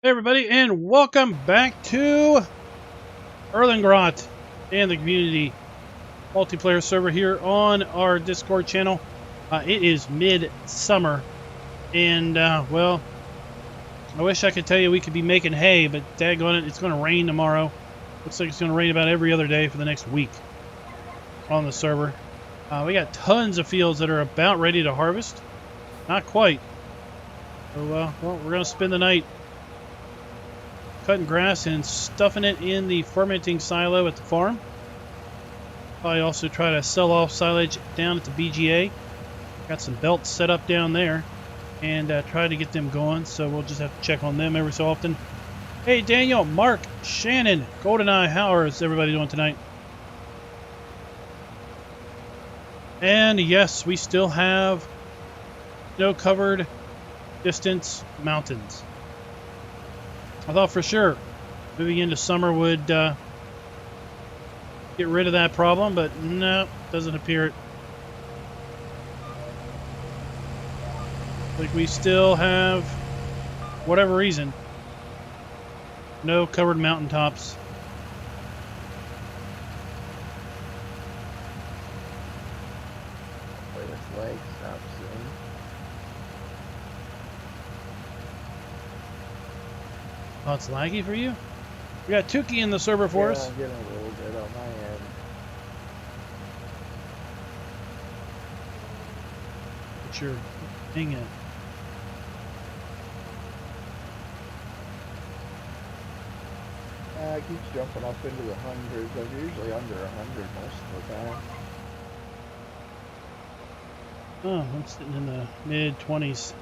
Hey everybody, and welcome back to Erlengrat and the community multiplayer server here on our Discord channel. It is mid-summer, and well, I wish I could tell you we could be making hay, but daggone it, it's going to rain tomorrow. Looks like it's going to rain about every other day for the next week on the server. We got tons of fields that are about ready to harvest. Not quite. So, well, we're going to spend the night cutting grass and stuffing it in the fermenting silo at the farm. Probably also try to sell off silage down at the BGA. Got some belts set up down there and try to get them going, so we'll just have to check on them every so often. Hey Daniel, Mark, Shannon, GoldenEye, how is everybody doing tonight? And yes, we still have snow-covered distance mountains. I thought for sure moving into summer would get rid of that problem, but no, doesn't appear it. Like we still have, whatever reason, no covered mountaintops. Wait, this leg stops soon. Oh, it's laggy for you? We got Tukey in the server for us. I'm getting a little bit on my end. But you're hang it. It keeps jumping up into the hundreds. I'm usually under 100 most of the time. Oh, I'm sitting in the mid-20s.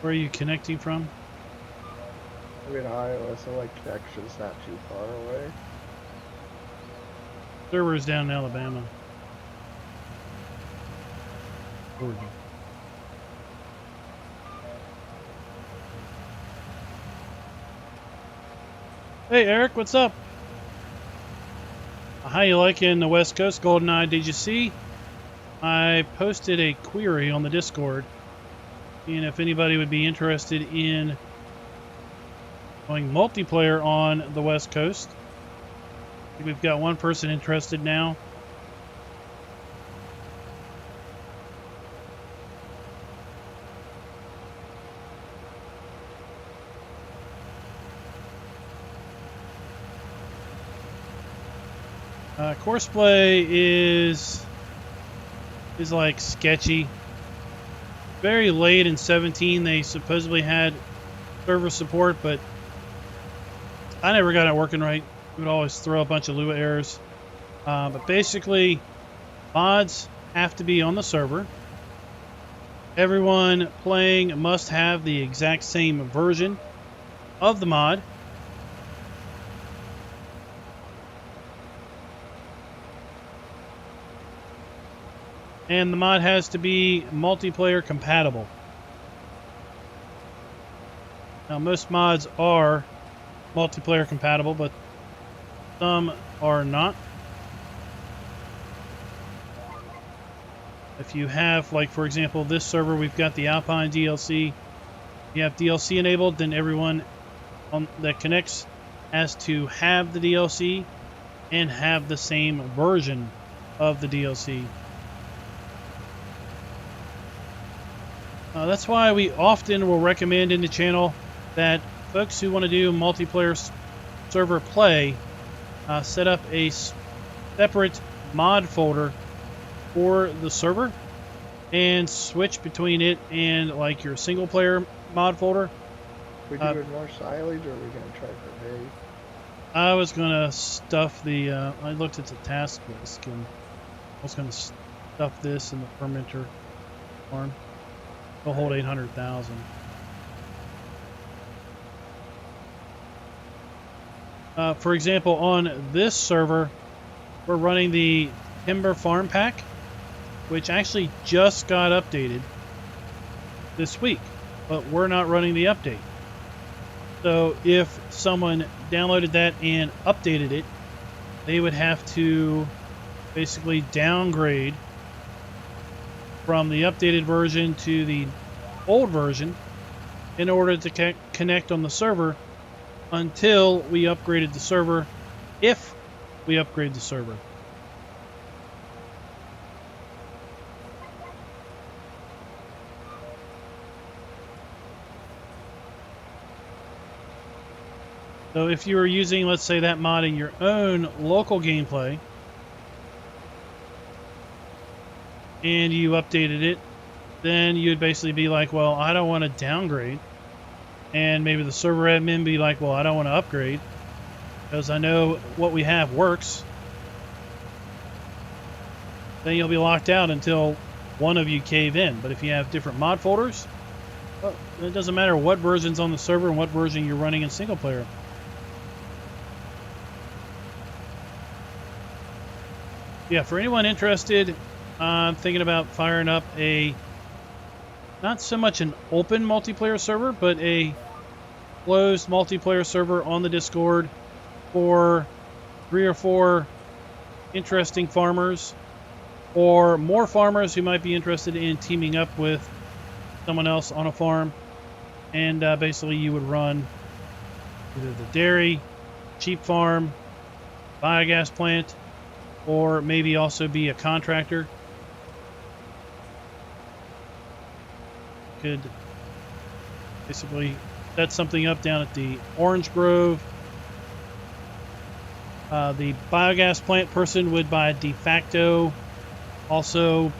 Where are you connecting from? I'm in Iowa, so like Texas, not too far away. Server's down in Alabama. Georgia. Hey Eric, what's up? How you liking the West Coast? GoldenEye, did you see? I posted a query on the Discord, and if anybody would be interested in going multiplayer on the West Coast. I think we've got one person interested now. Courseplay is like sketchy. Very late in 17 they supposedly had server support, but I never got it working right. It would always throw a bunch of Lua errors. But basically, mods have to be on the server. Everyone playing must have the exact same version of the mod. And the mod has to be multiplayer compatible. Now, most mods are multiplayer compatible, but some are not. If you have, like for example, this server, we've got the Alpine DLC. If you have DLC enabled, then everyone that connects has to have the DLC and have the same version of the DLC. That's why we often will recommend in the channel that folks who want to do multiplayer server play set up a separate mod folder for the server and switch between it and like your single player mod folder. We doing more silage, or are we gonna try for hay? I was gonna stuff the I looked at the task list and I was gonna stuff this in the fermenter farm. It'll hold 800,000. For example, on this server, we're running the Timber Farm Pack, which actually just got updated this week, but we're not running the update. So if someone downloaded that and updated it, they would have to basically downgrade from the updated version to the old version in order to connect on the server until we upgraded the server, if we upgrade the server. So if you were using, let's say, that mod in your own local gameplay, and you updated it, then you'd basically be like, well, I don't want to downgrade. And maybe the server admin be like, well, I don't want to upgrade because I know what we have works. Then you'll be locked out until one of you cave in. But if you have different mod folders, well, it doesn't matter what version's on the server and what version you're running in single player. Yeah, for anyone interested, I'm thinking about firing up a, not so much an open multiplayer server, but a closed multiplayer server on the Discord for 3 or 4 interesting farmers, or more farmers who might be interested in teaming up with someone else on a farm. And basically you would run either the dairy, sheep farm, biogas plant, or maybe also be a contractor. Could basically set something up down at the Orange Grove. The biogas plant person would by de facto also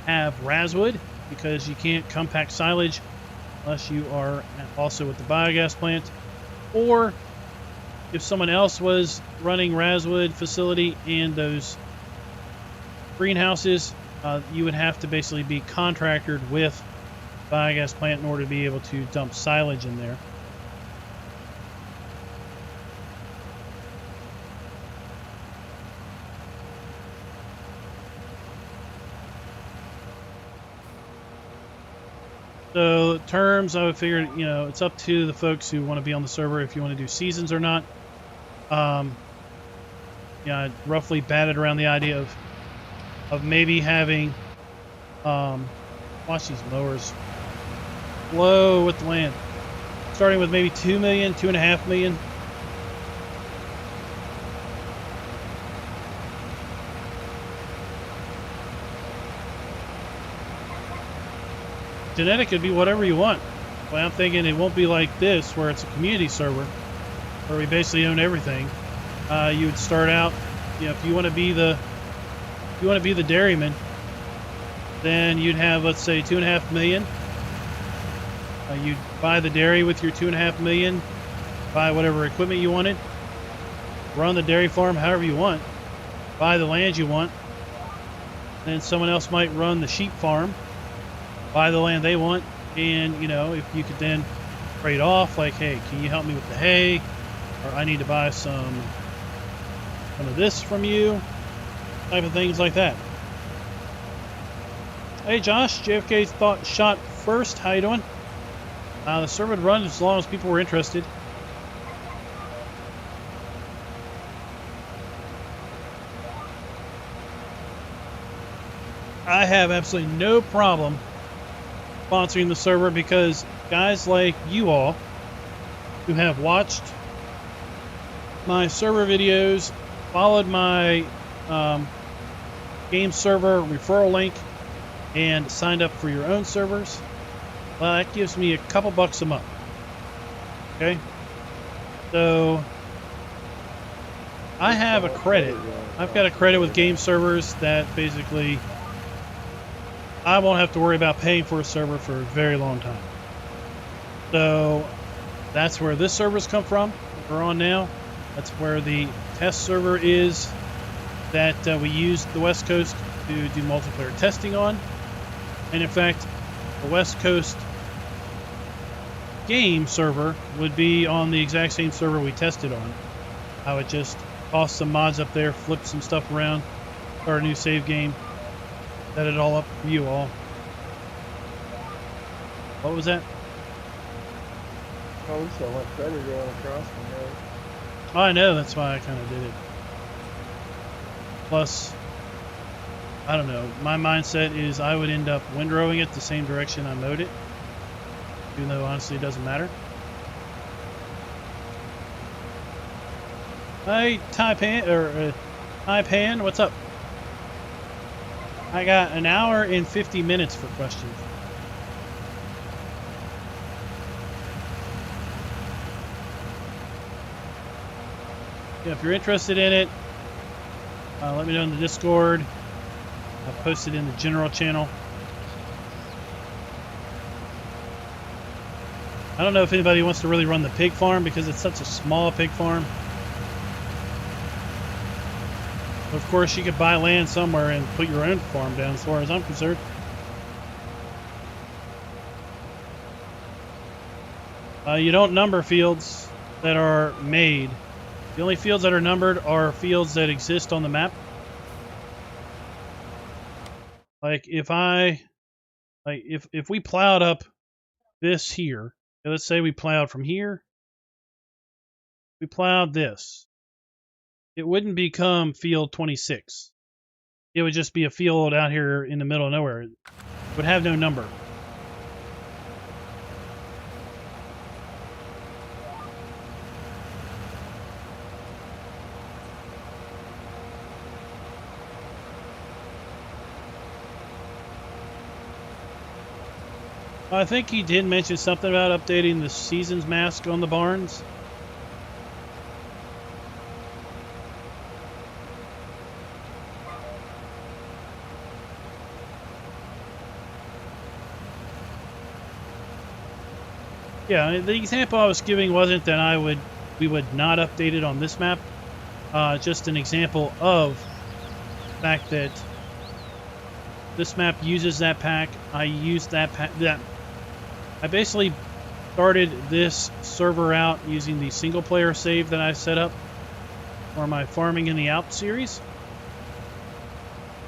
have Razwood, because you can't compact silage unless you are also with the biogas plant. Or if someone else was running Razwood facility and those greenhouses, you would have to basically be contracted with biogas plant in order to be able to dump silage in there. So terms, I would figure, you know, it's up to the folks who want to be on the server if you want to do seasons or not. Yeah, I roughly batted around the idea of maybe having, watch these mowers flow with the land, starting with maybe 2 million, 2.5 million. Genetic could be whatever you want. But I'm thinking it won't be like this, where it's a community server, where we basically own everything. You would start out, you know, if you want to be the dairyman, then you'd have, let's say, 2.5 million. You'd buy the dairy with your 2.5 million, buy whatever equipment you wanted, run the dairy farm however you want, buy the land you want. Then someone else might run the sheep farm, buy the land they want, and, you know, if you could then trade off, like, hey, can you help me with the hay, or I need to buy some of this from you, type of things like that. Hey Josh, JFK thought shot first, how you doing? The server would run as long as people were interested. I have absolutely no problem sponsoring the server, because guys like you all who have watched my server videos, followed my game server referral link, and signed up for your own servers, well, that gives me a couple bucks a month. Okay, so I have a credit. I've got a credit with game servers that basically I won't have to worry about paying for a server for a very long time. So that's where this server's come from. We're on now. That's where the test server is that we used the West Coast to do multiplayer testing on. And in fact, the West Coast game server would be on the exact same server we tested on. I would just toss some mods up there, flip some stuff around, start a new save game, set it all up for you all. What was that? Oh, we saw one predator going across the road. Oh, I know, that's why I kind of did it. Plus, I don't know. My mindset is I would end up windrowing it the same direction I mowed it, even though honestly it doesn't matter. Hi, Taipan, what's up? I got an hour and 50 minutes for questions. Yeah, if you're interested in it, let me know in the Discord. I'll post it in the general channel. I don't know if anybody wants to really run the pig farm because it's such a small pig farm. Of course, you could buy land somewhere and put your own farm down as far as I'm concerned. You don't number fields that are made. The only fields that are numbered are fields that exist on the map. Like if we plowed up this here, let's say we plowed from here, we plowed this, it wouldn't become field 26. It would just be a field out here in the middle of nowhere. It would have no number. I think he did mention something about updating the season's mask on the barns. Yeah, the example I was giving wasn't that we would not update it on this map. Just an example of the fact that this map uses that pack. I used that pack. I basically started this server out using the single player save that I set up for my Farming in the Alps series.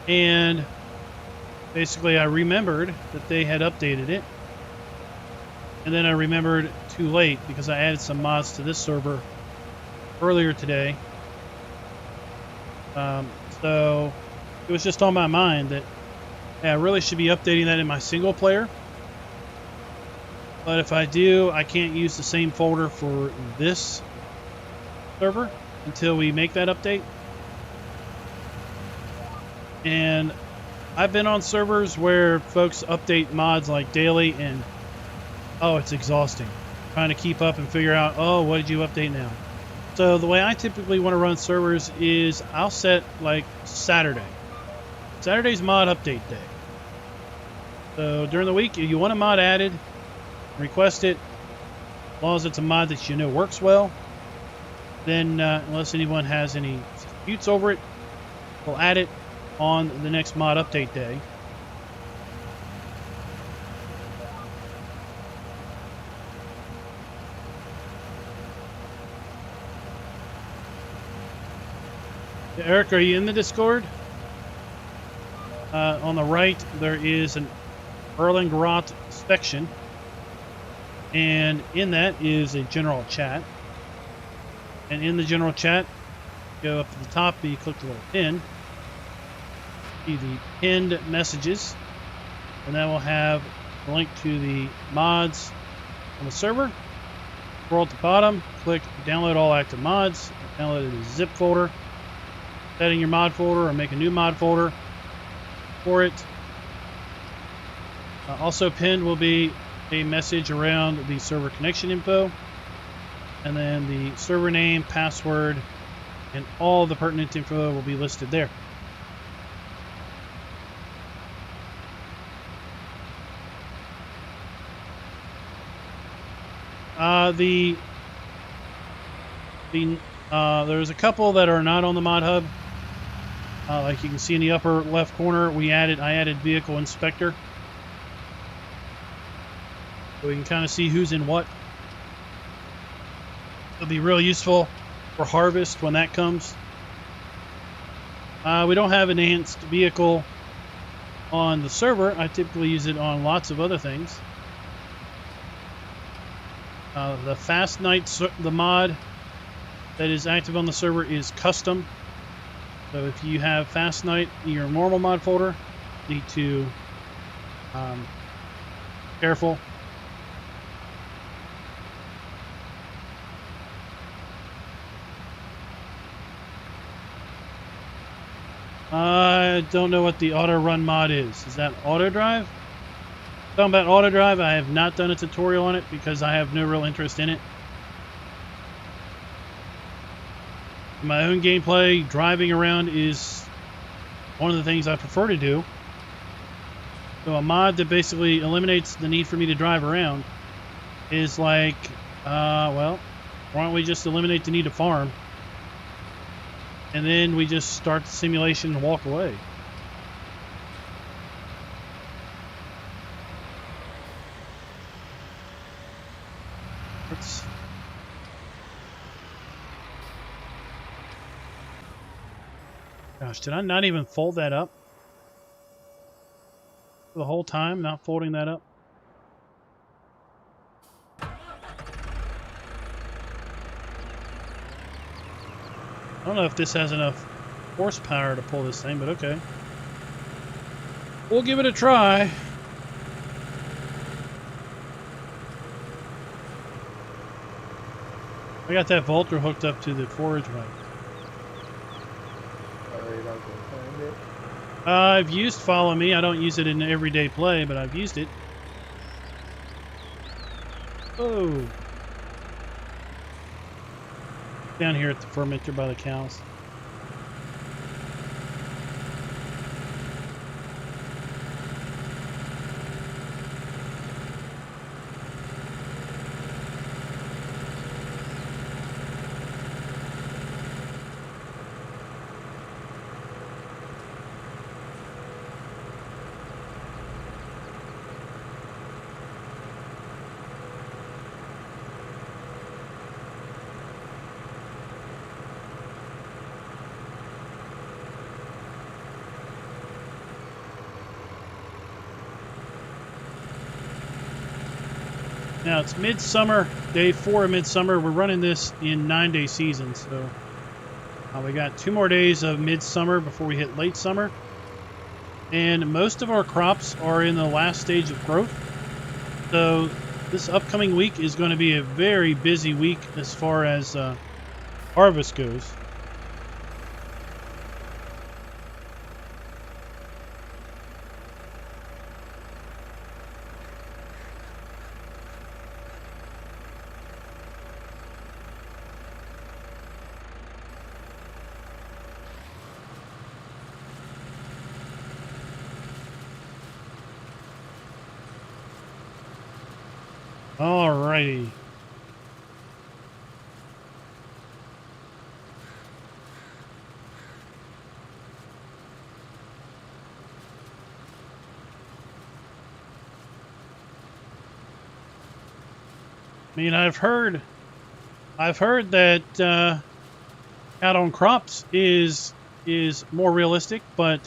And basically I remembered that they had updated it. And then I remembered too late because I added some mods to this server earlier today. So it was just on my mind that I really should be updating that in my single player. But if I do, I can't use the same folder for this server until we make that update. And I've been on servers where folks update mods like daily, and oh, it's exhausting trying to keep up and figure out, oh, what did you update now? So the way I typically want to run servers is I'll set like Saturday. Saturday's mod update day. So during the week, if you want a mod added, request it. As long as it's a mod that you know works well, then unless anyone has any disputes over it, we'll add it on the next mod update day. Eric, are you in the Discord? On the right, there is an Erlengrat section. And in that is a general chat. And in the general chat, go up to the top, you click the little pin. See the pinned messages. And that will have the link to the mods on the server. Scroll at the bottom, click download all active mods. Download it as a zip folder. Set in your mod folder or make a new mod folder for it. Also pinned will be a message around the server connection info, and then the server name, password, and all the pertinent info will be listed there. There's a couple that are not on the mod hub. Like you can see in the upper left corner, I added vehicle inspector. So we can kind of see who's in what. It'll be real useful for harvest when that comes. We don't have an enhanced vehicle on the server. I typically use it on lots of other things. The Fast Night, the mod that is active on the server is custom. So if you have Fast Night in your normal mod folder, you need to careful. I don't know what the auto run mod is. Is that auto drive? Talking about auto drive, I have not done a tutorial on it because I have no real interest in it. In my own gameplay, driving around is one of the things I prefer to do. So a mod that basically eliminates the need for me to drive around is like, well, why don't we just eliminate the need to farm? And then we just start the simulation and walk away. Let's... Gosh, did I not even fold that up? The whole time, not folding that up? I don't know if this has enough horsepower to pull this thing, but okay. We'll give it a try. I got that Volter hooked up to the forage run. I've used Follow Me. I don't use it in everyday play, but I've used it. Oh. Down here at the fermenter by the cows. Now it's midsummer, day 4 of midsummer. We're running this in 9-day season, so we got 2 more days of midsummer before we hit late summer. And most of our crops are in the last stage of growth. So this upcoming week is going to be a very busy week as far as harvest goes. Alrighty. I mean, I've heard that out on crops is more realistic, but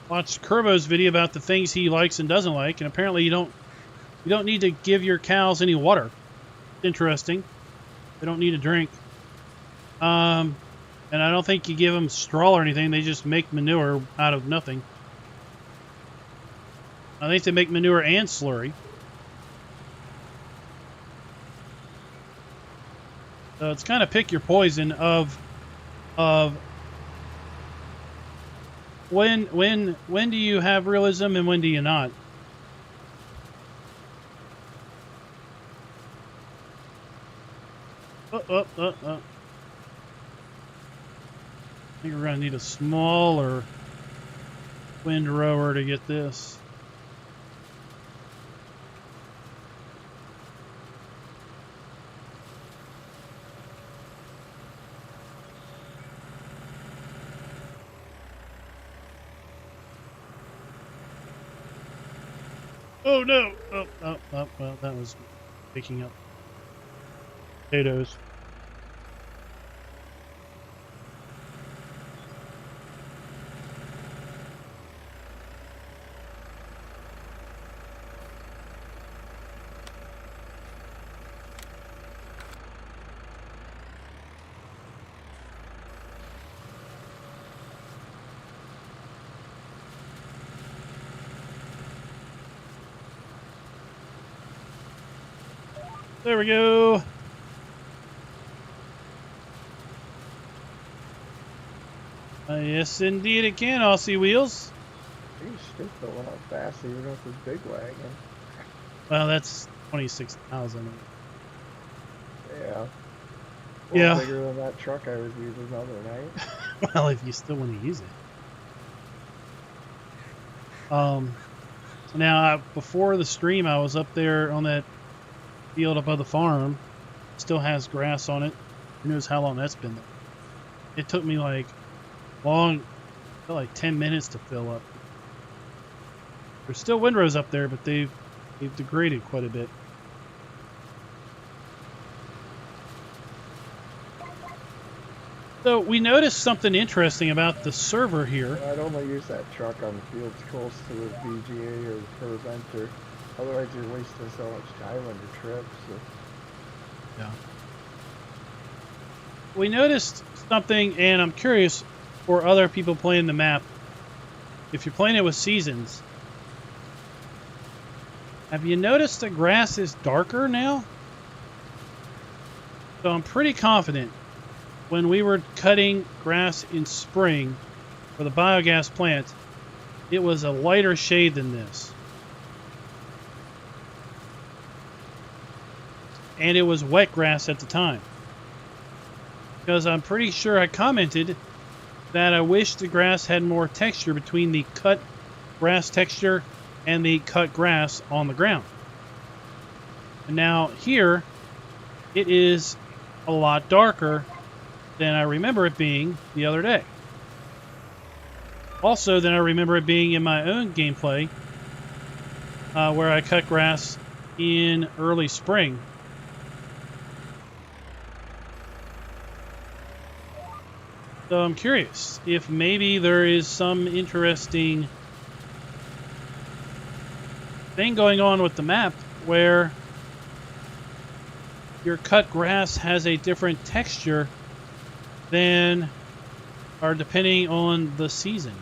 watched Curvo's video about the things he likes and doesn't like, and apparently you don't need to give your cows any water. Interesting. They don't need a drink. And I don't think you give them straw or anything. They just make manure out of nothing. I think they make manure and slurry. So it's kind of pick your poison of when do you have realism and when do you not? I think we're going to need a smaller windrower to get this. Oh no! Oh, well, that was picking up potatoes. There we go. Yes, indeed it can, Aussie Wheels. He's stupid went up fast even with his big wagon. Well, that's 26,000. Yeah. Yeah. Bigger than that truck I was using the other night. Well, if you still want to use it. Now, before the stream, I was up there on that field above the farm. Still has grass on it. Who knows how long that's been there. It took me like 10 minutes to fill up. There's still windrows up there, but they've degraded quite a bit. So we noticed something interesting about the server here. I'd only use that truck on fields close to the VGA or the fermenter. Otherwise, you're wasting so much time on your trips. So. Yeah. We noticed something, and I'm curious for other people playing the map. If you're playing it with seasons, have you noticed the grass is darker now? So I'm pretty confident when we were cutting grass in spring for the biogas plant, it was a lighter shade than this. And it was wet grass at the time. Because I'm pretty sure I commented that I wish the grass had more texture between the cut grass texture and the cut grass on the ground. And now here, it is a lot darker than I remember it being the other day. Also, than I remember it being in my own gameplay, where I cut grass in early spring. So I'm curious if maybe there is some interesting thing going on with the map where your cut grass has a different texture than, or depending on the season.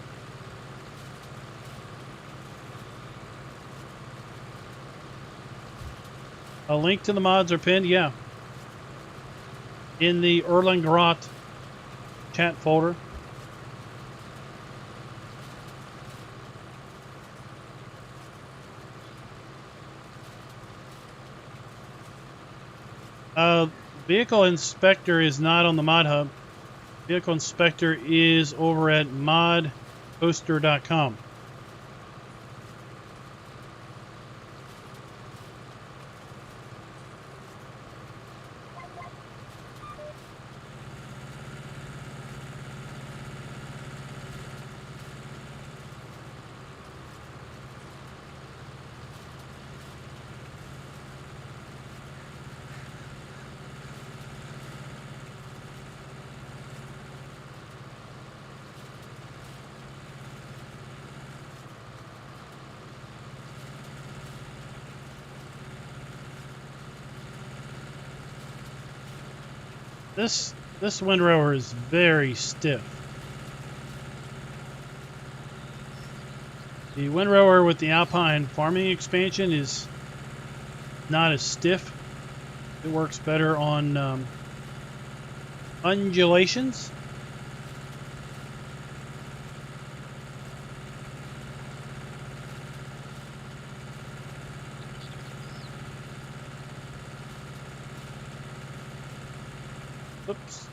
A link to the mods are pinned, yeah, in the Erlengrat chat folder. Vehicle Inspector is not on the Mod Hub. Vehicle Inspector is over at modposter.com. This windrower is very stiff. The windrower with the Alpine Farming Expansion is not as stiff. It works better on undulations. Oops.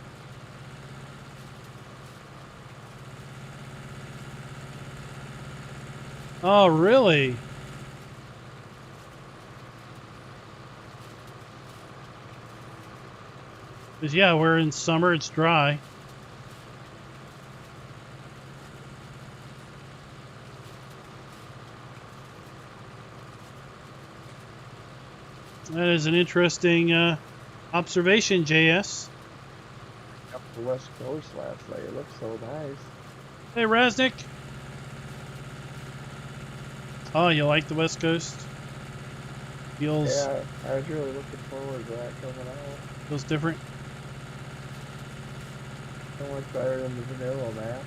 Oh, really? Because, yeah, we're in summer, it's dry. That is an interesting observation, JS. Up the West Coast last night, it looked so nice. Hey, Raznik. Oh, you like the West Coast? Feels... Yeah, I was really looking forward to that coming out. Feels different? So much better than the vanilla map.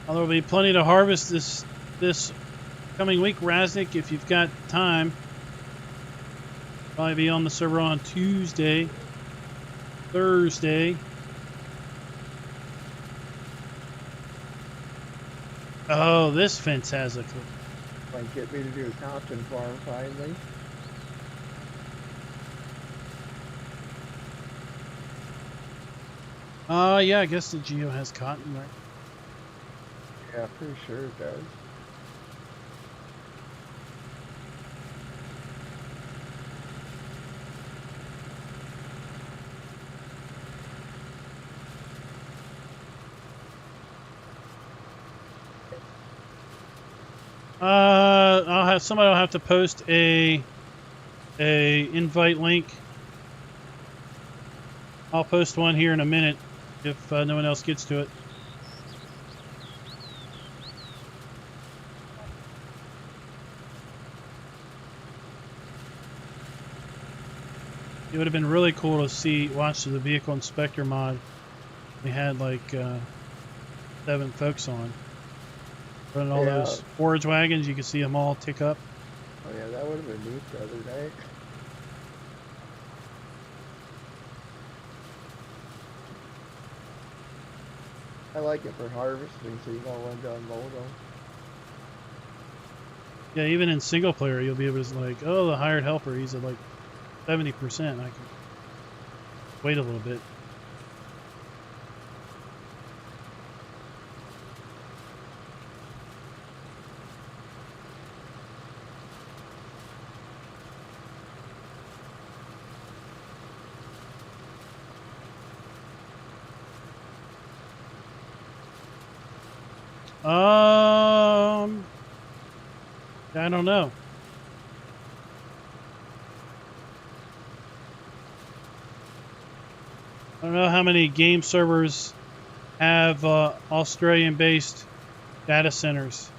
There will be plenty to harvest this coming week, Raznik, if you've got time. Probably be on the server on Tuesday, Thursday. Oh, this fence has a... Might get me to do a cotton farm finally. Yeah, I guess the Geo has cotton, right? Yeah, pretty sure it does. Somebody will have to post a invite link. I'll post one here in a minute if no one else gets to it. It would have been really cool to watch the vehicle inspector mod. We had like 7 folks on. Running all those forage wagons, you can see them all tick up. Oh yeah, that would have been neat the other day. I like it for harvesting, so you know when to unload them. Yeah, even in single player, you'll be able to like, oh, the hired helper, he's at like 70%. I can wait a little bit. I don't know. I don't know how many game servers have Australian-based data centers.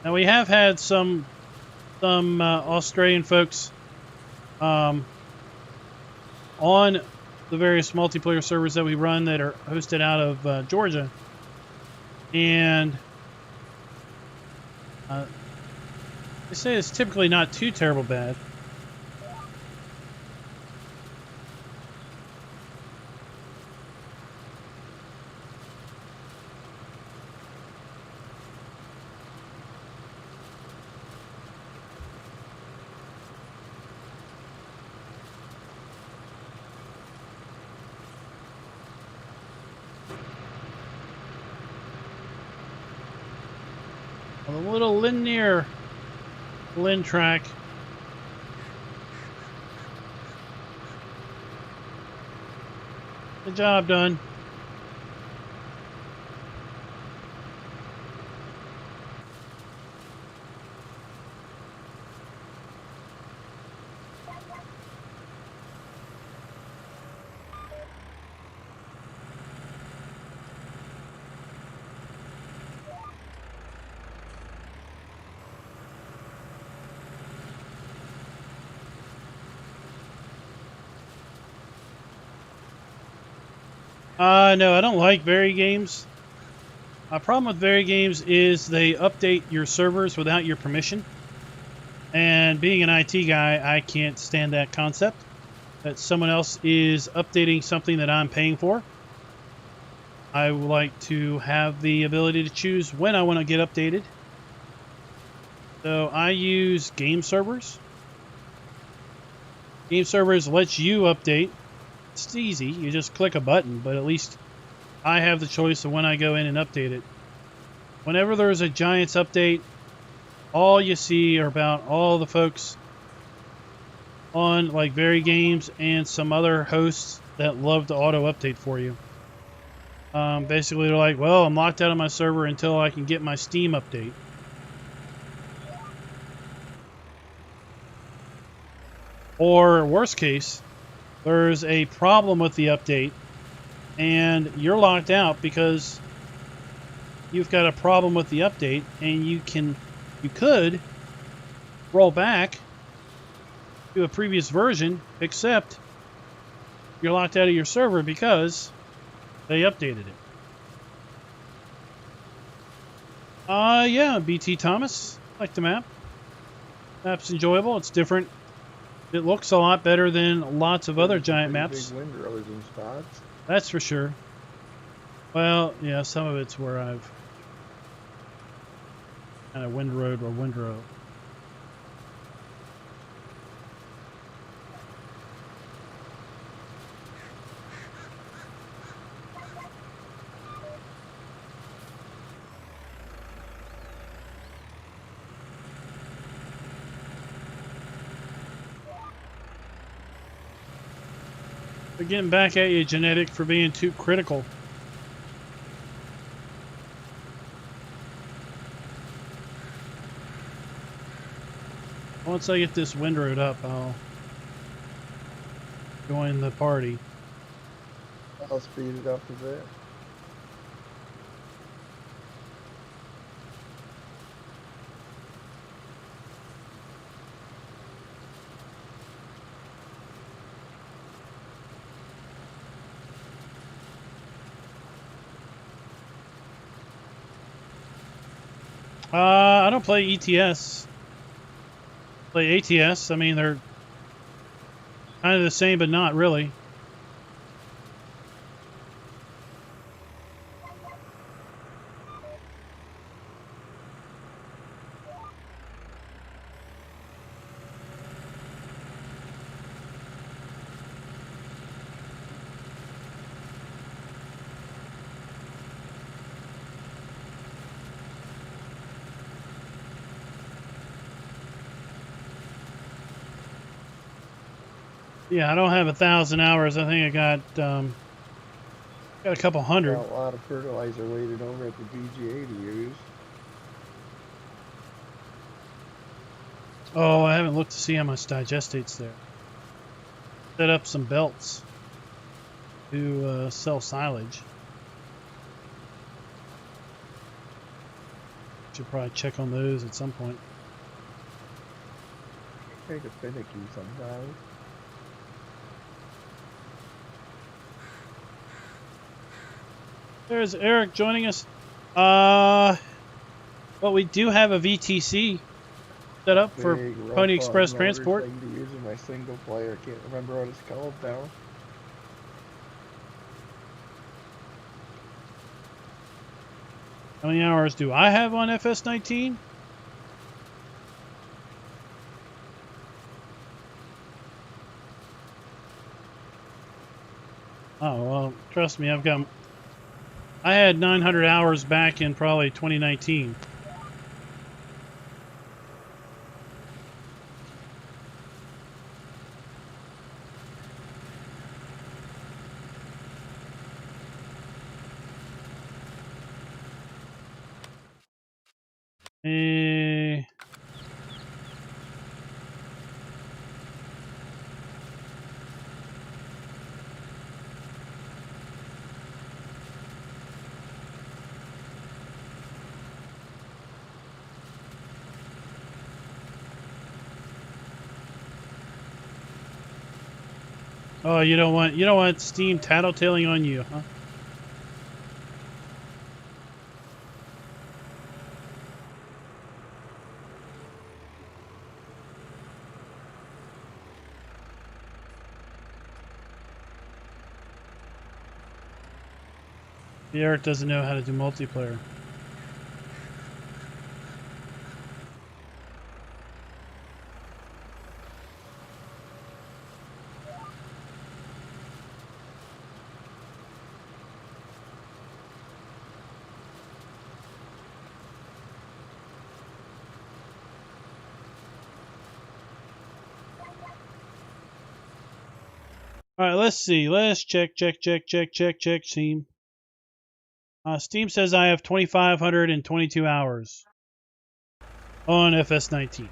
Now we have had some Australian folks on the various multiplayer servers that we run that are hosted out of Georgia, and they say it's typically not too terrible bad. A little Lindner Unitrac. The job done. No, I don't like Very Games. My problem with Very Games is they update your servers without your permission. And being an IT guy, I can't stand that concept. That someone else is updating something that I'm paying for. I would like to have the ability to choose when I want to get updated. So I use game servers. Game servers lets you update. It's easy. You just click a button, but at least I have the choice of when I go in and update it. Whenever there's a Giants update, all you see are about all the folks on like Very Games and some other hosts that love to auto update for you. Basically, they're like, well, I'm locked out of my server until I can get my Steam update. Or worst case, there's a problem with the update and you're locked out because you've got a problem with the update, and you could roll back to a previous version, except you're locked out of your server because they updated it. Yeah, BT Thomas. Like the map. Map's enjoyable. It's different. It looks a lot better than lots of other giant maps. Big windrows and spots. That's for sure. Well, yeah, some of it's where I've kind of windrowed or windrow. They're getting back at you, Genetic, for being too critical. Once I get this windrowed up, I'll join the party. I'll speed it up a bit. I don't play ETS. Play ATS. I mean, they're kind of the same, but not really. Yeah, I don't have 1,000 hours. I think I got a couple hundred. Got a lot of fertilizer waiting over at the BGA to use. Oh, I haven't looked to see how much digestate's there. Set up some belts to sell silage. Should probably check on those at some point. Kind of finicky sometimes. There's Eric joining us. Well, we do have a VTC set up for Pony Express transport. I can use in my single player. I can't remember what it's called now. How many hours do I have on FS19? Oh, well, trust me, I had 900 hours back in probably 2019. Oh, you don't want Steam tattletaling on you, huh? Eric doesn't know how to do multiplayer. All right, let's see. Let's check Steam. Steam says I have 2,522 hours on FS19.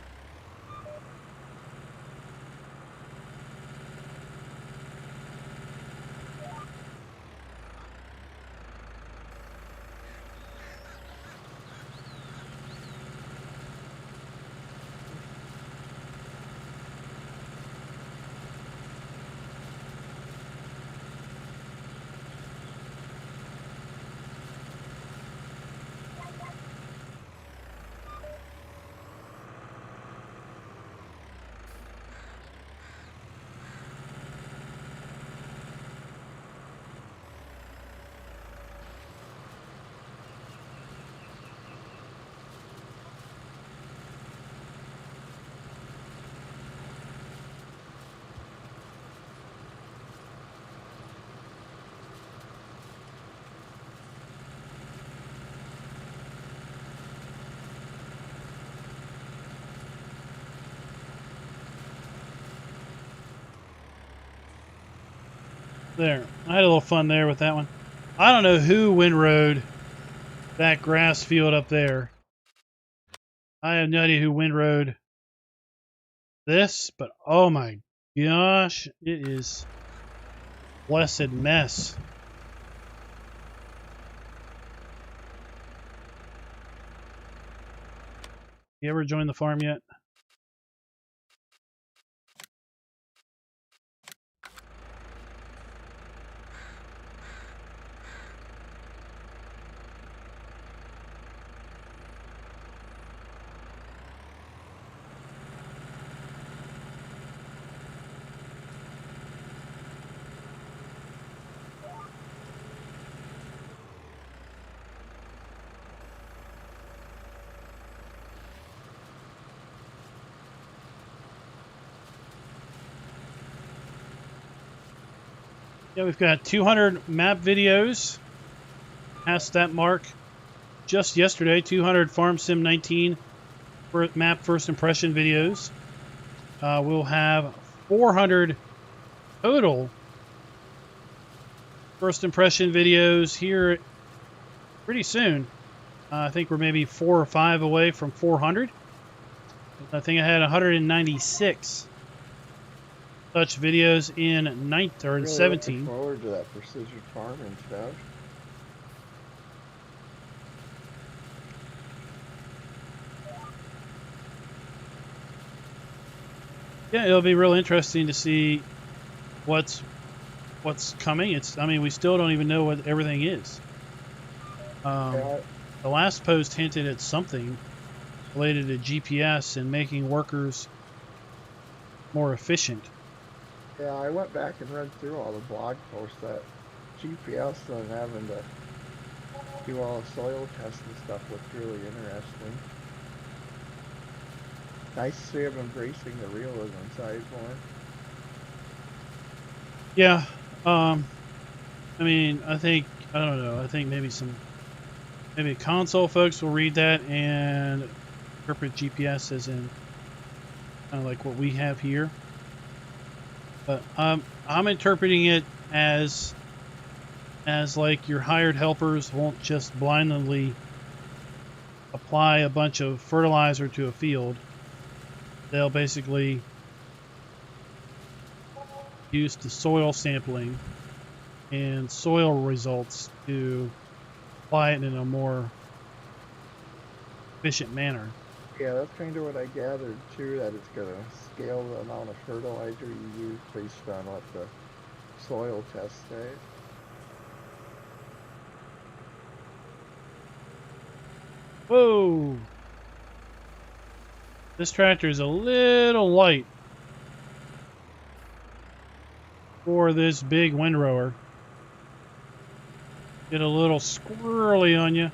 There. I had a little fun there with that one. I don't know who windrowed that grass field up there. I have no idea who windrowed this, but oh my gosh, it is blessed mess. You ever joined the farm yet? Yeah, we've got 200 map videos. Passed that mark just yesterday. 200 Farm Sim 19 map first impression videos. We'll have 400 total first impression videos here pretty soon. I think we're maybe 4 or 5 away from 400. I think I had 196 such videos in Really 17. looking forward to that precision farming stuff. Yeah, it'll be real interesting to see what's coming. I mean, we still don't even know what everything is. Yeah, The last post hinted at something related to GPS and making workers more efficient. yeah, I went back and read through all the blog posts that GPS and having to do all the soil tests and stuff looked really interesting. Nice to see them embracing the realism side more. Yeah, I mean, I don't know. I think maybe console folks will read that and interpret GPS as in kind of like what we have here. But I'm interpreting it as like your hired helpers won't just blindly apply a bunch of fertilizer to a field. They'll basically use the soil sampling and soil results to apply it in a more efficient manner. Yeah, that's kind of what I gathered too, that it's going to scale the amount of fertilizer you use based on what the soil tests say. Whoa! This tractor is a little light for this big windrower. Get a little squirrely on you.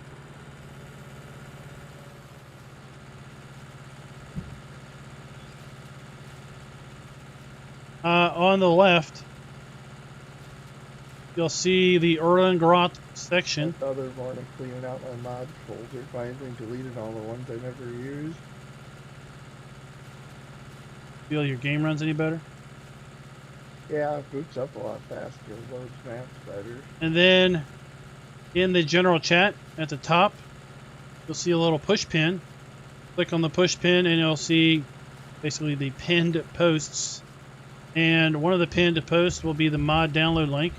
On the left, you'll see the Erlengrat section. The other morning cleaning out my mod folder, finally deleted all the ones I never used. Feel your game runs any better? Yeah, it boots up a lot faster, loads maps better. And then in the general chat at the top, you'll see a little push pin. Click on the push pin and you'll see basically the pinned posts. And one of the pinned posts will be the mod download link.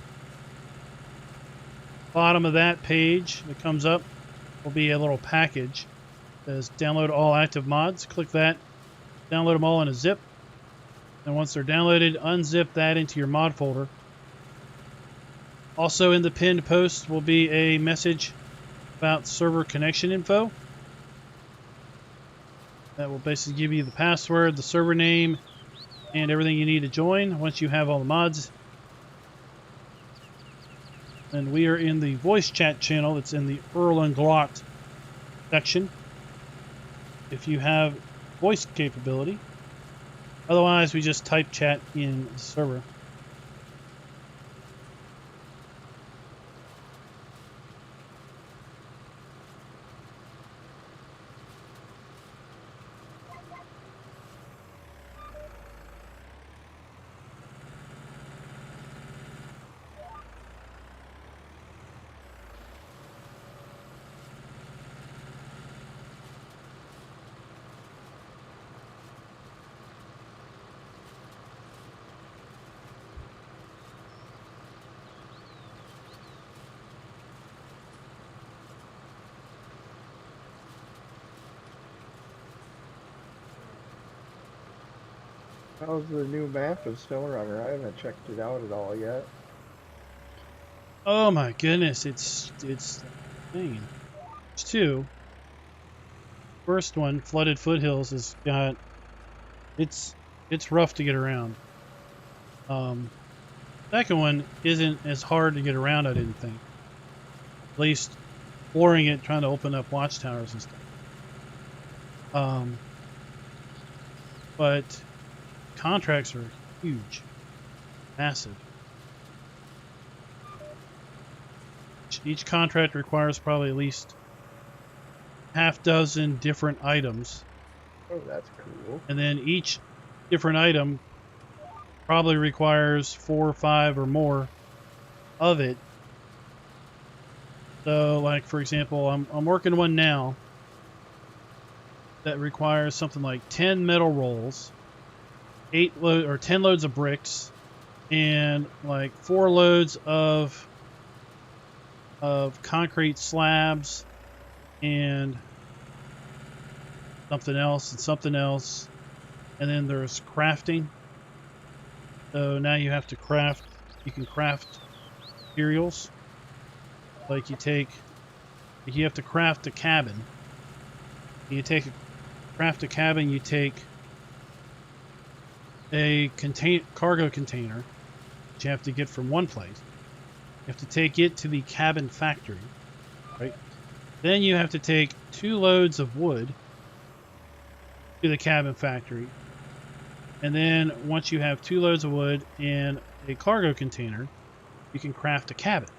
Bottom of that page that comes up will be a little package that says download all active mods. Click that, download them all in a zip. And once they're downloaded, unzip that into your mod folder. Also in the pinned post will be a message about server connection info. That will basically give you the password, the server name, and everything you need to join once you have all the mods. And we are in the voice chat channel that's in the Erlengrat section if you have voice capability. Otherwise, we just type chat in the server. How's the new map of SnowRunner? I haven't checked it out at all yet. Oh my goodness, it's insane. There's two. First one, Flooded Foothills, has got it's rough to get around. Second one isn't as hard to get around, I didn't think. At least exploring it, trying to open up watchtowers and stuff. But contracts are huge, massive. Each contract requires probably at least half dozen different items. Oh, that's cool. And then each different item probably requires 4 or 5 or more of it. So, like for example, I'm working one now that requires something like 10 metal rolls, 10 loads of bricks, and like 4 loads of concrete slabs, and something else, and then there's crafting. So now you have to craft. You can craft materials. Like you have to craft a cabin. Craft a cabin. You take a cargo container, which you have to get from one place. You have to take it to the cabin factory, right? Then you have to take 2 loads of wood to the cabin factory. And then once you have 2 loads of wood and a cargo container, you can craft a cabin.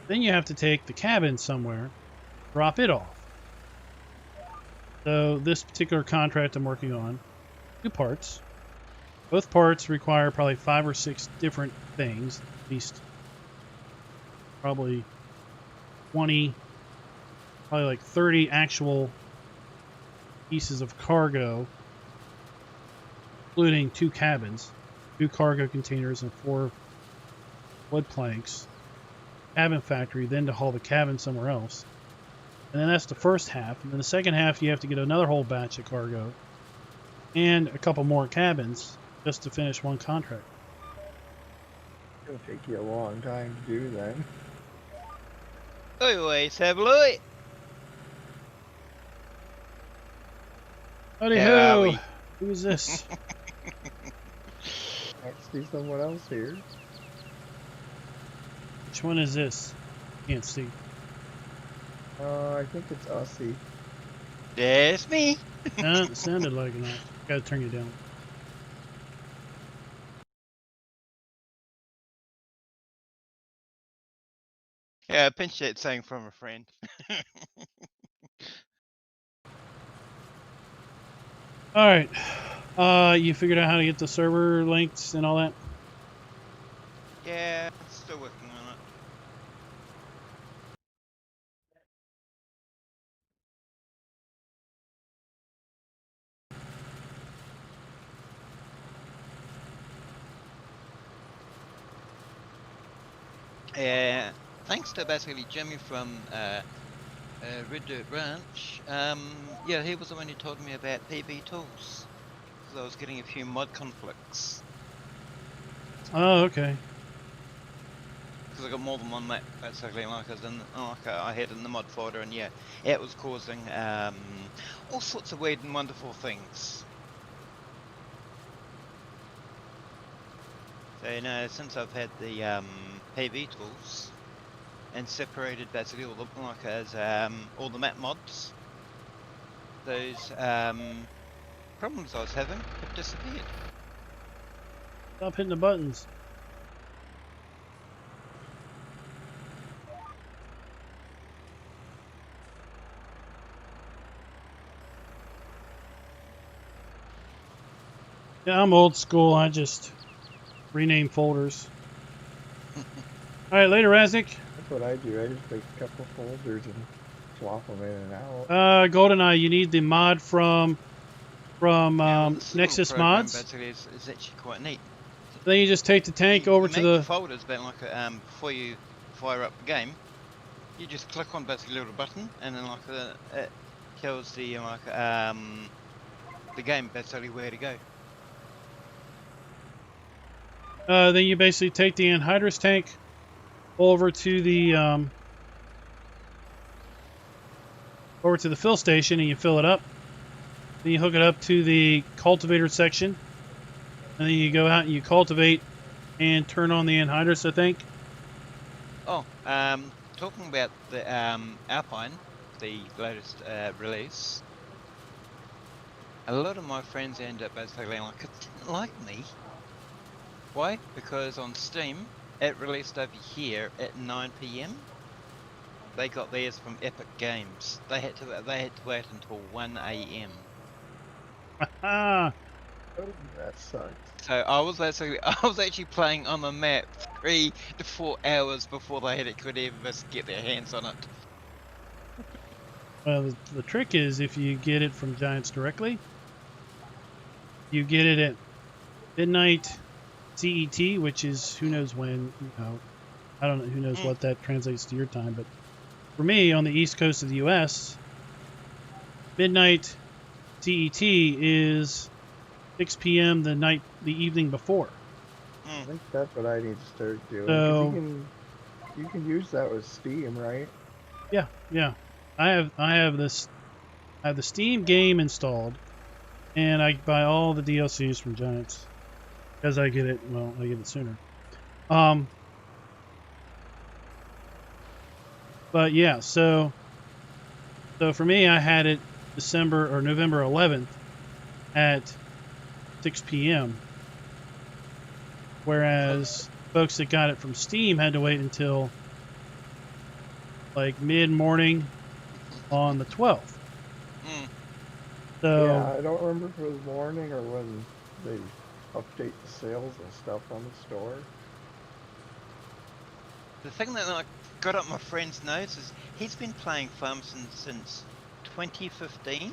Then you have to take the cabin somewhere, drop it off. So this particular contract I'm working on, 2 parts. Both parts require probably 5 or 6 different things, at least probably 20, probably like 30 actual pieces of cargo, including 2 cabins, 2 cargo containers, and 4 wood planks. Cabin factory, then to haul the cabin somewhere else. And then that's the first half. And then the second half, you have to get another whole batch of cargo and a couple more cabins just to finish one contract. It'll take you a long time to do then. Oi, Sabloy. Howdy How are ho! we? Who's this? I see someone else here. Which one is this? Can't see. I think it's Ussie. That's me. It sounded like it. Gotta turn you down. Yeah, I pinched that saying from a friend. Alright. You figured out how to get the server links and all that? Yeah, still working on it. Yeah, thanks to basically Jimmy from Red Dirt Ranch. Yeah, he was the one who told me about PB tools. Because I was getting a few mod conflicts. Oh, okay. Because I got more than one map, basically, like I had in the mod folder, and yeah, it was causing all sorts of weird and wonderful things. So, you know, since I've had the PV tools and separated basically all the all the map mods, those problems I was having have disappeared. Stop hitting the buttons. Yeah, I'm old school. I just rename folders. Alright, later, Raznik. That's what I do. I just make a couple folders and swap them in and out. GoldenEye, you need the mod from This Nexus little program Mods. basically is actually quite neat. Then you just take the tank over you to make the... folders, but like before you fire up the game, you just click on basically a little button, and then like it tells the game basically where to go. Then you basically take the anhydrous tank over to the fill station and you fill it up. Then you hook it up to the cultivator section, and then you go out and you cultivate and turn on the anhydrous, I think. Oh, talking about the Alpine, the latest release, a lot of my friends end up basically like, it didn't like me. Why? Because on Steam, it released over here at 9 PM. They got theirs from Epic Games. They had to wait until 1 AM. Ah, Oh, that sucks. So I was actually playing on the map 3 to 4 hours before could ever get their hands on it. well, the trick is if you get it from Giants directly, you get it at midnight CET, which is who knows when. I don't know who knows what that translates to your time, but for me on the east coast of the U.S., midnight CET is 6 p.m. the evening before. I think that's what I need to start doing. So, 'Cause you can use that with Steam, right? yeah. I have the Steam game installed, and I buy all the DLCs from Giants because I get it sooner. But yeah, so for me, I had it November 11th at 6 p.m. Whereas folks that got it from Steam had to wait until like mid-morning on the 12th. So Yeah, I don't remember if it was morning or when they update the sales and stuff on the store. The thing that I got up my friend's nose is he's been playing Farms since 2015,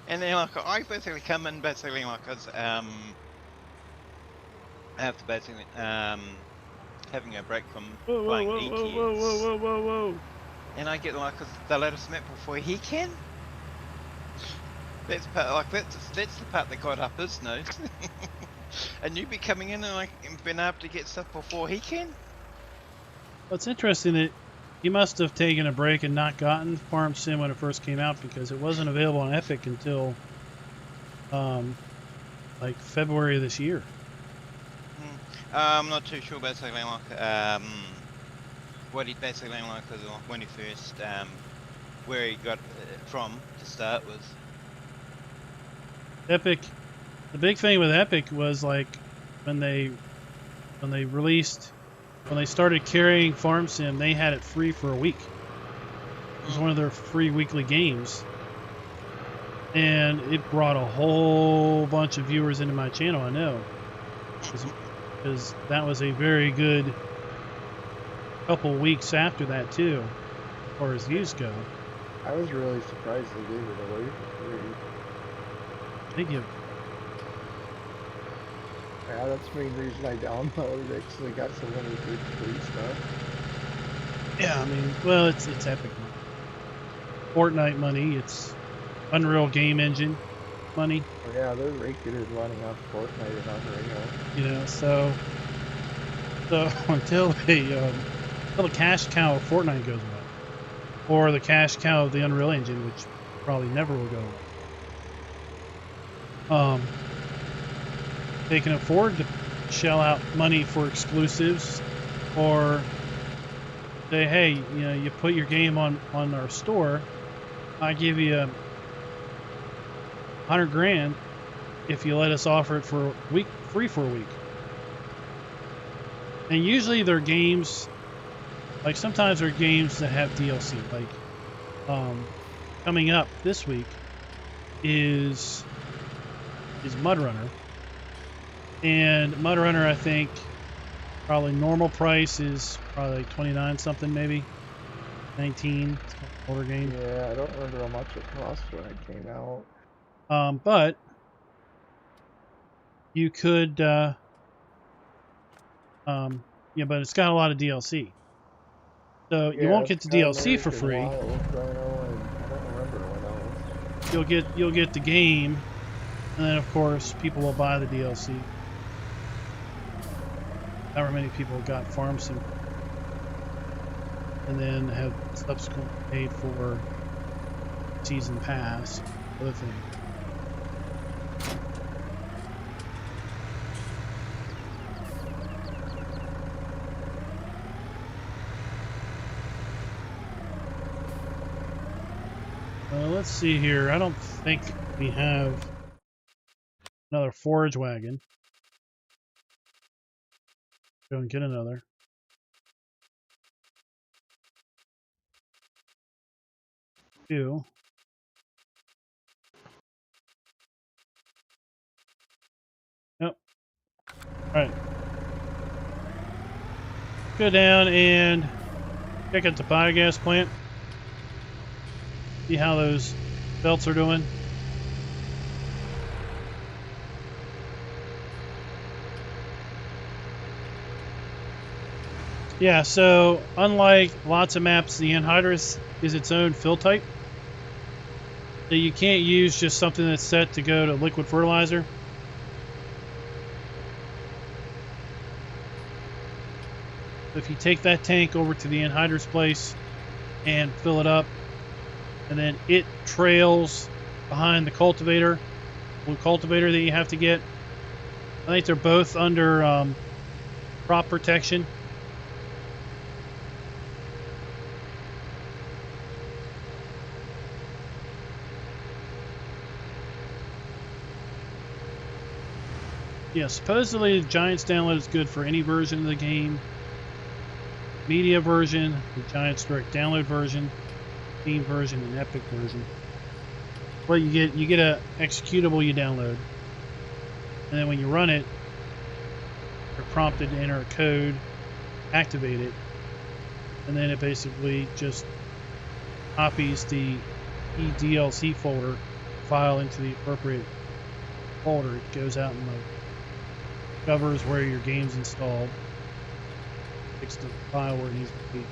and then like I basically come in basically like as after basically having a break from playing whoa. and I get like the latest map before he can. That's the part that got up his nose. And you be coming in and like been able to get stuff before he can. Well, it's interesting that he must have taken a break and not gotten Farm Sim when it first came out because it wasn't available on Epic until like February of this year. I'm not too sure basically like what he basically like was when he first where he got it from to start with. Epic, the big thing with Epic was like when they started carrying Farm Sim, they had it free for a week. It was one of their free weekly games, and it brought a whole bunch of viewers into my channel. I know, because that was a very good couple weeks after that too, as far as views go. I was really surprised they gave it away for free. Thank you. Yeah, that's the main reason I downloaded it, because they got so many good free stuff. Yeah, I mean, well, it's Epic money. Fortnite money, it's Unreal Game Engine money. Oh, yeah, they're raking in money off Fortnite and Unreal. You know, so until the cash cow of Fortnite goes away, or the cash cow of the Unreal Engine, which probably never will go away. They can afford to shell out money for exclusives, or say, hey, you know, you put your game on our store, I give you $100 grand if you let us offer it for a week, free for a week. And usually they're games, like sometimes they're games that have DLC. Like coming up this week is Mud Runner. And Mud Runner, I think, probably normal price is probably like 29 something, maybe 19. It's kind of an older game. Yeah, I don't remember how much it cost when it came out. But you could, yeah, but it's got a lot of DLC. So you won't get the DLC for free. I don't remember when else. You'll get the game, and then of course people will buy the DLC. however many people got farm sim, and then have subsequently paid for season pass, other thing. Let's see here. I don't think we have another forage wagon. Go and get another. Two. Yep. Alright. Go down and check out the biogas plant. See how those belts are doing. Yeah, so unlike lots of maps, the anhydrous is its own fill type. So you can't use just something that's set to go to liquid fertilizer. So if you take that tank over to the anhydrous place and fill it up, and then it trails behind the cultivator, blue cultivator that you have to get. I think they're both under crop protection. Yeah, supposedly the Giants download is good for any version of the game. Media version, the Giants direct download version, Steam version, and Epic version. Well, you get a executable you download, and then when you run it, you're prompted to enter a code, activate it, and then it basically just copies the EDLC folder file into the appropriate folder. It goes out and discovers where your game's installed, sticks the file where it needs to be.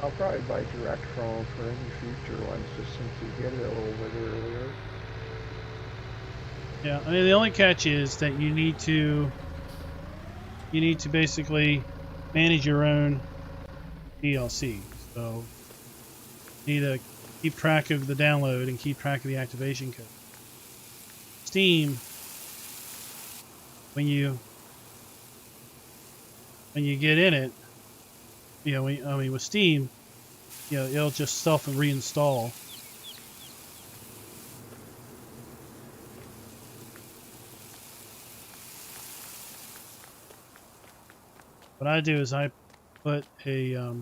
I'll probably buy direct from for any future ones, just since you get it a little bit earlier. Yeah, I mean the only catch is that you need to basically manage your own DLC. So you need to keep track of the download and keep track of the activation code. Steam, when you get in it, you know, I mean with Steam, you know, it'll just self reinstall. What I do is I put a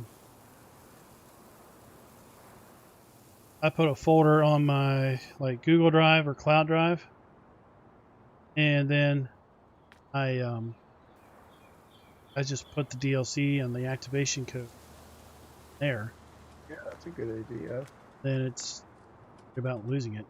folder on my like Google Drive or Cloud Drive, and then I just put the DLC and the activation code there. Yeah, that's a good idea. Then it's about losing it.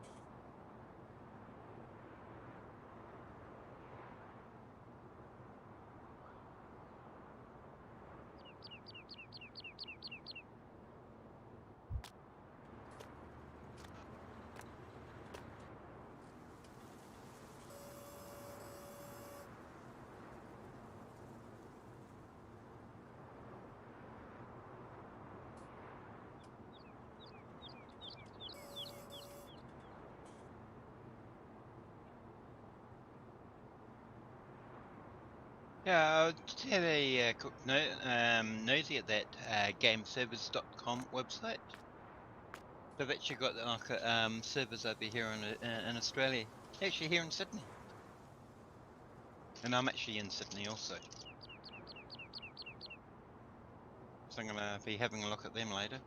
Yeah, I just had a quick nosy at that gameservers.com website. They've actually got like servers over here in Australia, actually here in Sydney, and I'm actually in Sydney also. So I'm gonna be having a look at them later.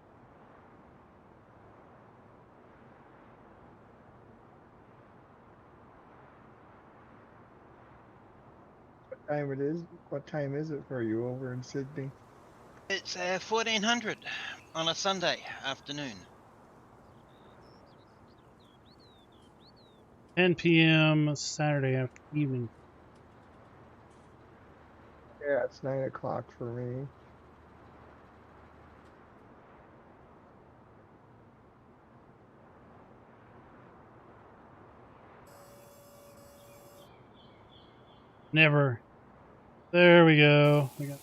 What time is it for you over in Sydney? It's 1400 on a Sunday afternoon. 10 p.m. Saturday evening. Yeah, it's 9 o'clock for me. Never. There we go. We got.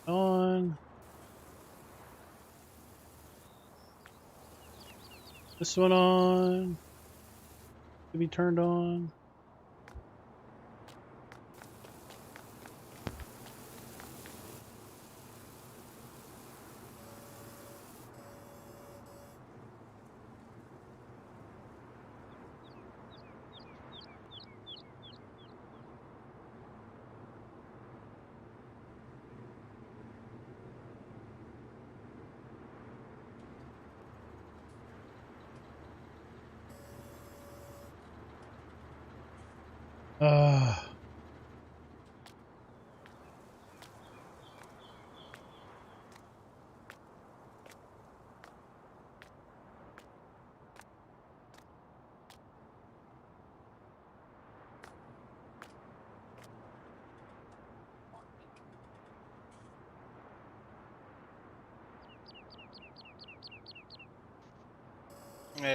On. This one on. To be turned on.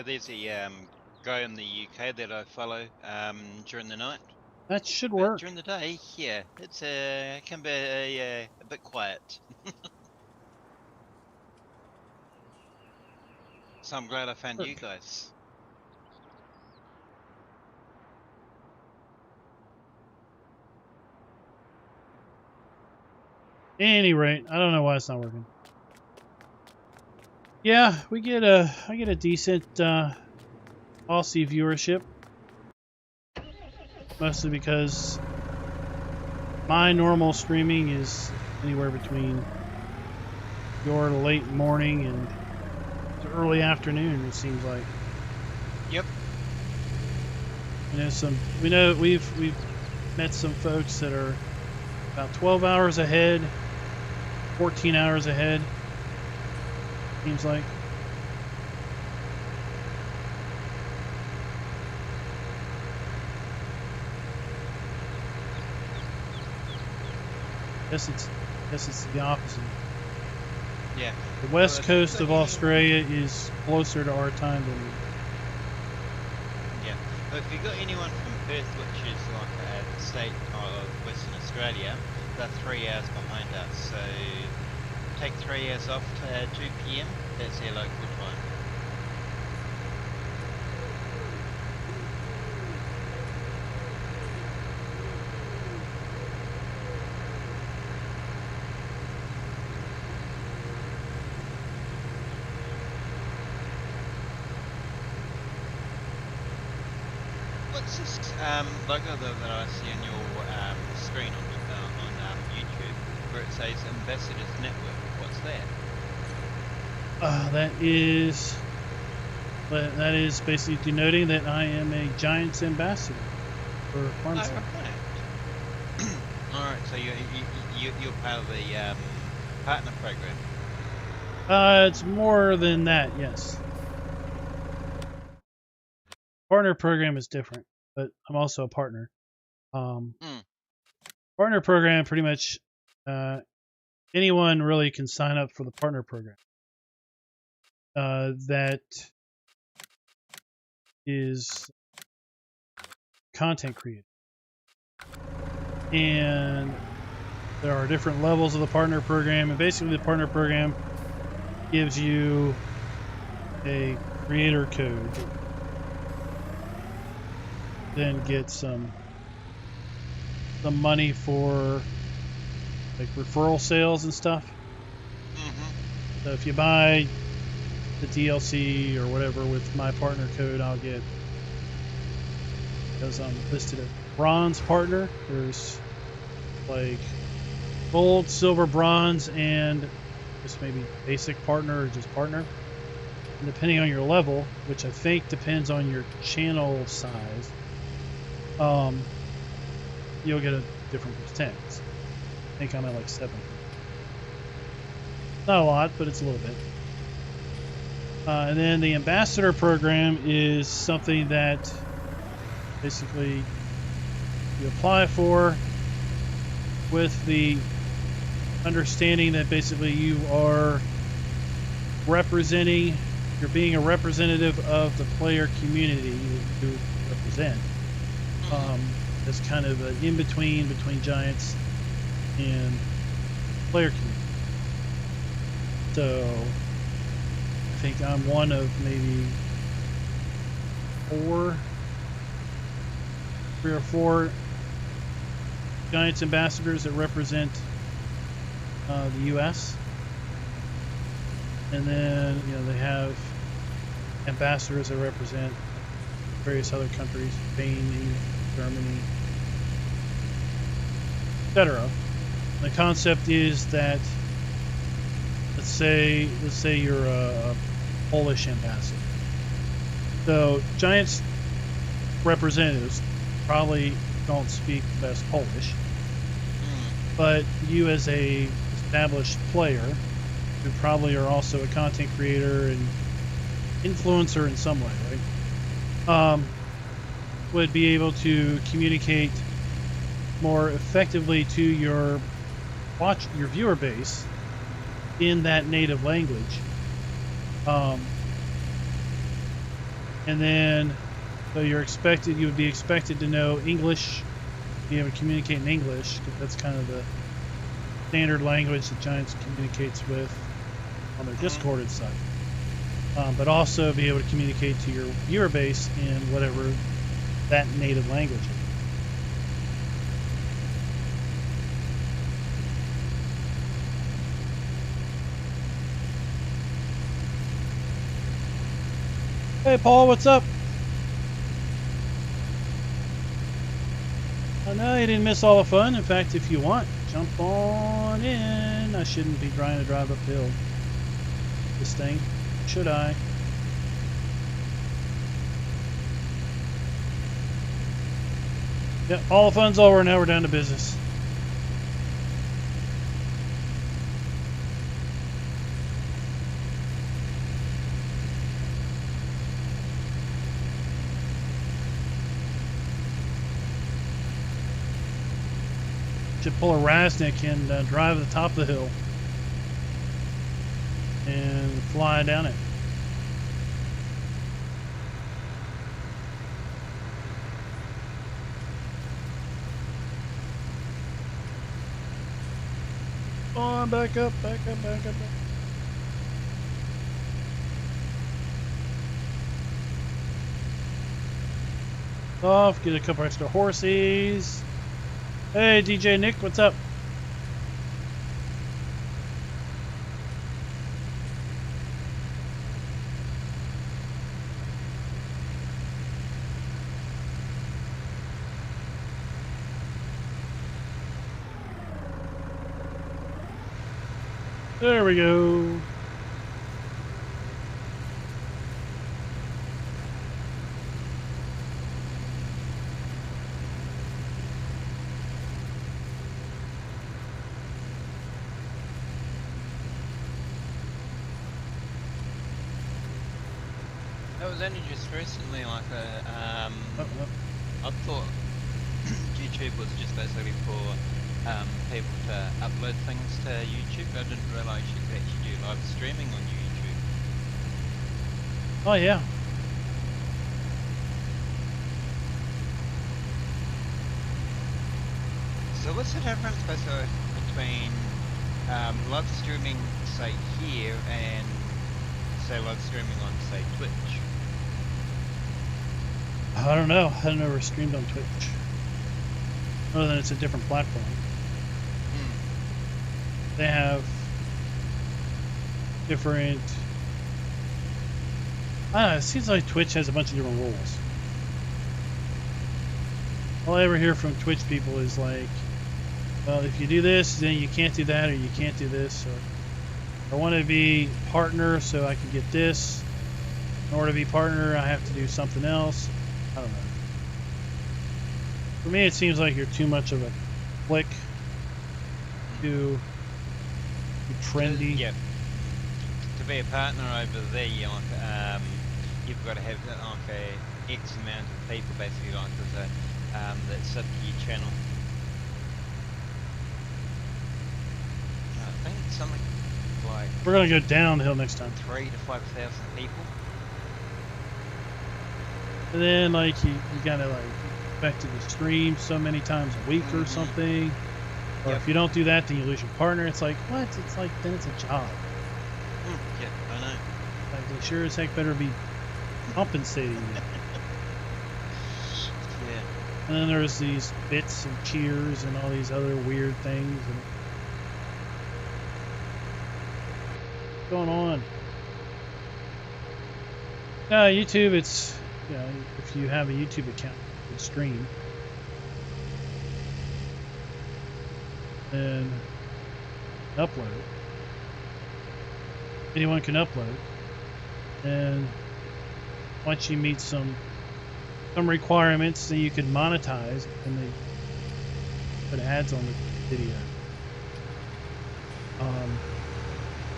There's a guy in the UK that I follow during the night. That should But work. during the day, yeah, it's can be a bit quiet. So I'm glad I found you guys. Any rate, I don't know why it's not working. Yeah, I get a decent Aussie viewership, mostly because my normal streaming is anywhere between your late morning and early afternoon. It seems like. Yep. You know, we've met some folks that are about 12 hours ahead, 14 hours ahead. Seems like. Guess it's the opposite. Yeah. The west coast of Australia is closer to our time than. Yeah. But if you've got anyone from Perth, which is like the state of Western Australia, they're 3 hours behind us. So take 3 hours off to 2 PM. That's their local time. What's this logo that I see on your screen on YouTube, where it says Ambassadors Network? What's that? That is basically denoting that I am a Giants ambassador for Farmstead. Right. All right. So you're part of the partner program. It's more than that, yes. Partner program is different, but I'm also a partner. Partner program, pretty much anyone really can sign up for the partner program. That is content creator. And there are different levels of the partner program, and basically the partner program gives you a creator code, then get some money for like referral sales and stuff. So if you buy the DLC or whatever with my partner code, I'll get, because I'm listed as bronze partner, there's like gold, silver, bronze, and just maybe basic partner or just partner. And depending on your level, which I think depends on your channel size, you'll get a different percent. I think I'm at like 7. Not a lot, but it's a little bit. And then the ambassador program is something that basically you apply for, with the understanding that basically you are representing, you're being a representative of the player community that you represent. As kind of an in-between between Giants and player community. So I think I'm one of maybe 3 or 4 Giants ambassadors that represent the U.S. And then, you know, they have ambassadors that represent various other countries, Spain, Germany, etc. The concept is that, let's say you're a Polish ambassador. So Giants representatives probably don't speak the best Polish, but you as a established player, who probably are also a content creator and influencer in some way, right? Would be able to communicate more effectively to your viewer base in that native language. And then, so you would be expected to know English, be able to communicate in English, because that's kind of the standard language that Giants communicates with on their Discord and such. But also be able to communicate to your viewer base in whatever that native language is. Hey Paul, what's up? I know you didn't miss all the fun. In fact, if you want, jump on in. I shouldn't be trying to drive uphill this thing, should I? Yep, all the fun's over. Now we're down to business. Should pull a Rasnik and drive to the top of the hill and fly down it. On, back up, back up, back up, back up. Off, get a couple extra horsies. Hey, DJ Nick, what's up? There we go. That was only just recently, like I thought YouTube was just basically for people to upload things to YouTube. I didn't realise you could actually do live streaming on YouTube. Oh yeah. So what's the difference basically between live streaming, say, here and say live streaming on, say, Twitch? I don't know. I never streamed on Twitch. Other than it's a different platform. They have different... I don't know, it seems like Twitch has a bunch of different rules. All I ever hear from Twitch people is like, well, if you do this, then you can't do that, or you can't do this, or I want to be partner so I can get this. In order to be partner, I have to do something else. I don't know. For me, it seems like you're too much of a click, too trendy. Yeah. To be a partner over there, you've got to have like a X amount of people basically like that sub to your channel. something like We're gonna go downhill next time. 3,000 to 5,000 people. And then like you gotta like back to the stream so many times a week or something. Or Yep. if you don't do that, then you lose your partner. It's like what? It's like then it's a job. Yeah, I know. Like they sure as heck better be compensating you. Yeah. And then there's these bits and cheers and all these other weird things. And what's going on? YouTube, it's, you know, if you have a YouTube account, you can stream. And upload. Anyone can upload. And once you meet some requirements, then you can monetize, and they put ads on the video.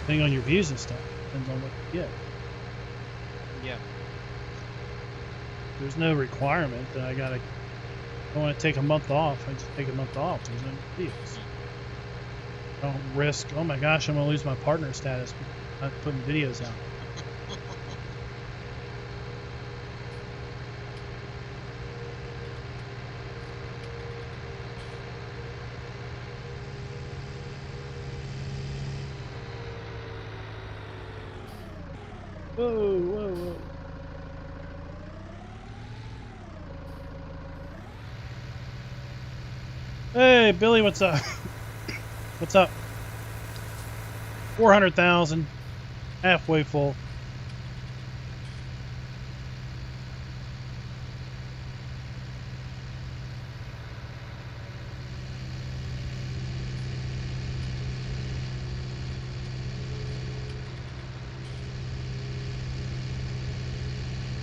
Depending on your views and stuff, depends on what you get. Yeah. There's no requirement that I want to take a month off. I just take a month off. There's no videos. I don't risk, oh my gosh, I'm going to lose my partner status because I'm not putting videos out. Whoa, whoa, whoa. Hey, Billy, what's up? What's up? 400,000. Halfway full.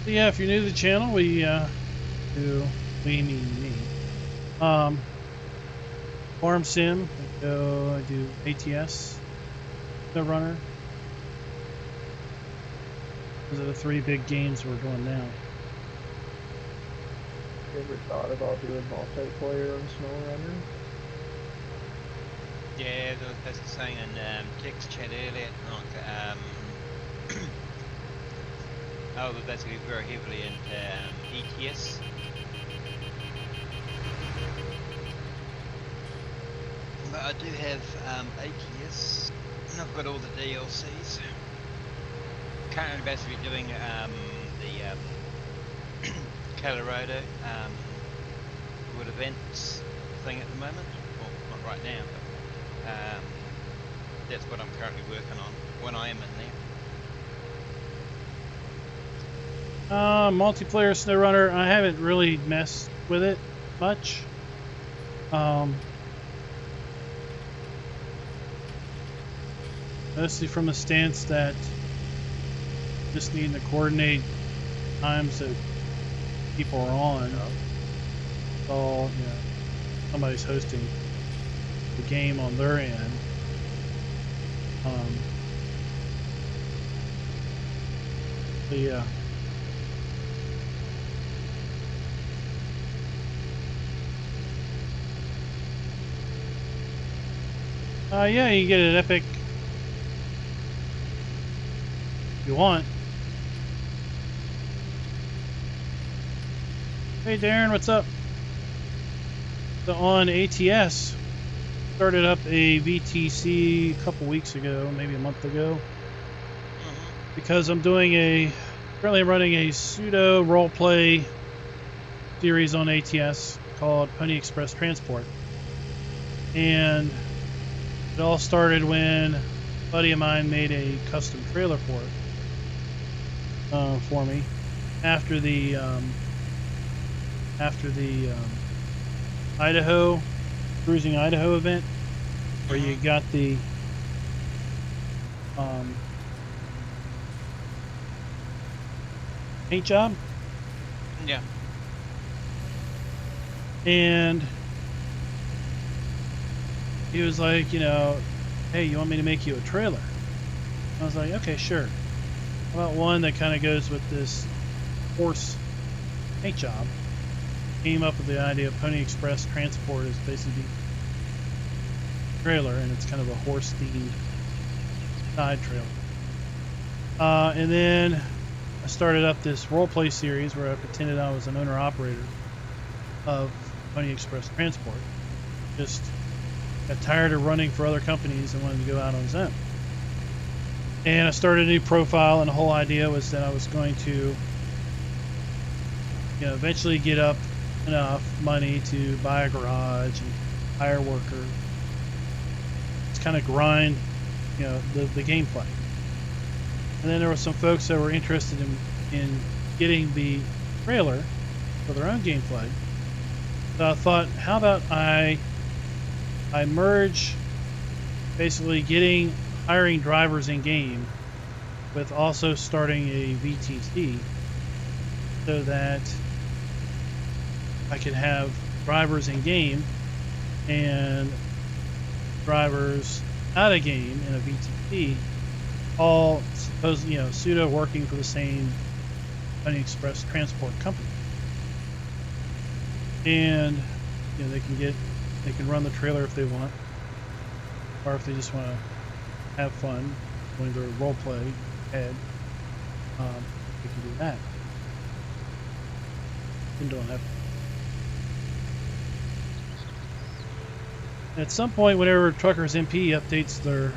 So yeah, if you're new to the channel, we mean me. Farm sim. I do ATS, the runner. Those are the 3 big games we're doing now. You ever thought about doing multiplayer on SnowRunner? Yeah, that's the saying in text chat earlier. Like, oh, we're basically very heavily into ETS. But I do have ATS, and I've got all the DLCs. Currently basically doing the Colorado wood events thing at the moment. Well, not right now, but that's what I'm currently working on when I am in there. Multiplayer SnowRunner, I haven't really messed with it much. Mostly from the stance that just needing to coordinate times that people are on. So, you know, somebody's hosting the game on their end. But yeah. Yeah, you can get an epic if you want. Hey Darren, what's up? So on ATS, started up a VTC a couple weeks ago, maybe a month ago, because I'm doing currently running a pseudo roleplay series on ATS called Pöttinger Express Transport, and it all started when a buddy of mine made a custom trailer for it for me after the Idaho cruising Idaho event, where you got the paint job. Yeah. And he was like, you know, hey, you want me to make you a trailer? I was like, okay, sure. How about one that kind of goes with this horse paint job? Came up with the idea of Pöttinger Express Transport is basically a trailer, and it's kind of a horse themed side trailer. And then I started up this role play series where I pretended I was an owner-operator of Pöttinger Express Transport. Just got tired of running for other companies and wanted to go out on his own. And I started a new profile, and the whole idea was that I was going to, eventually get up enough money to buy a garage and hire workers. Just kind of grind, the gameplay. And then there were some folks that were interested in getting the trailer for their own gameplay. So I thought, how about I merge basically hiring drivers in game with also starting a VTT so that I could have drivers in game and drivers out of game in a VTT, all pseudo working for the same Pöttinger Express Transport company. And they can run the trailer if they want, or if they just want to have fun, going to role play ahead, they can do that. And don't have. At some point, whenever Truckers MP updates their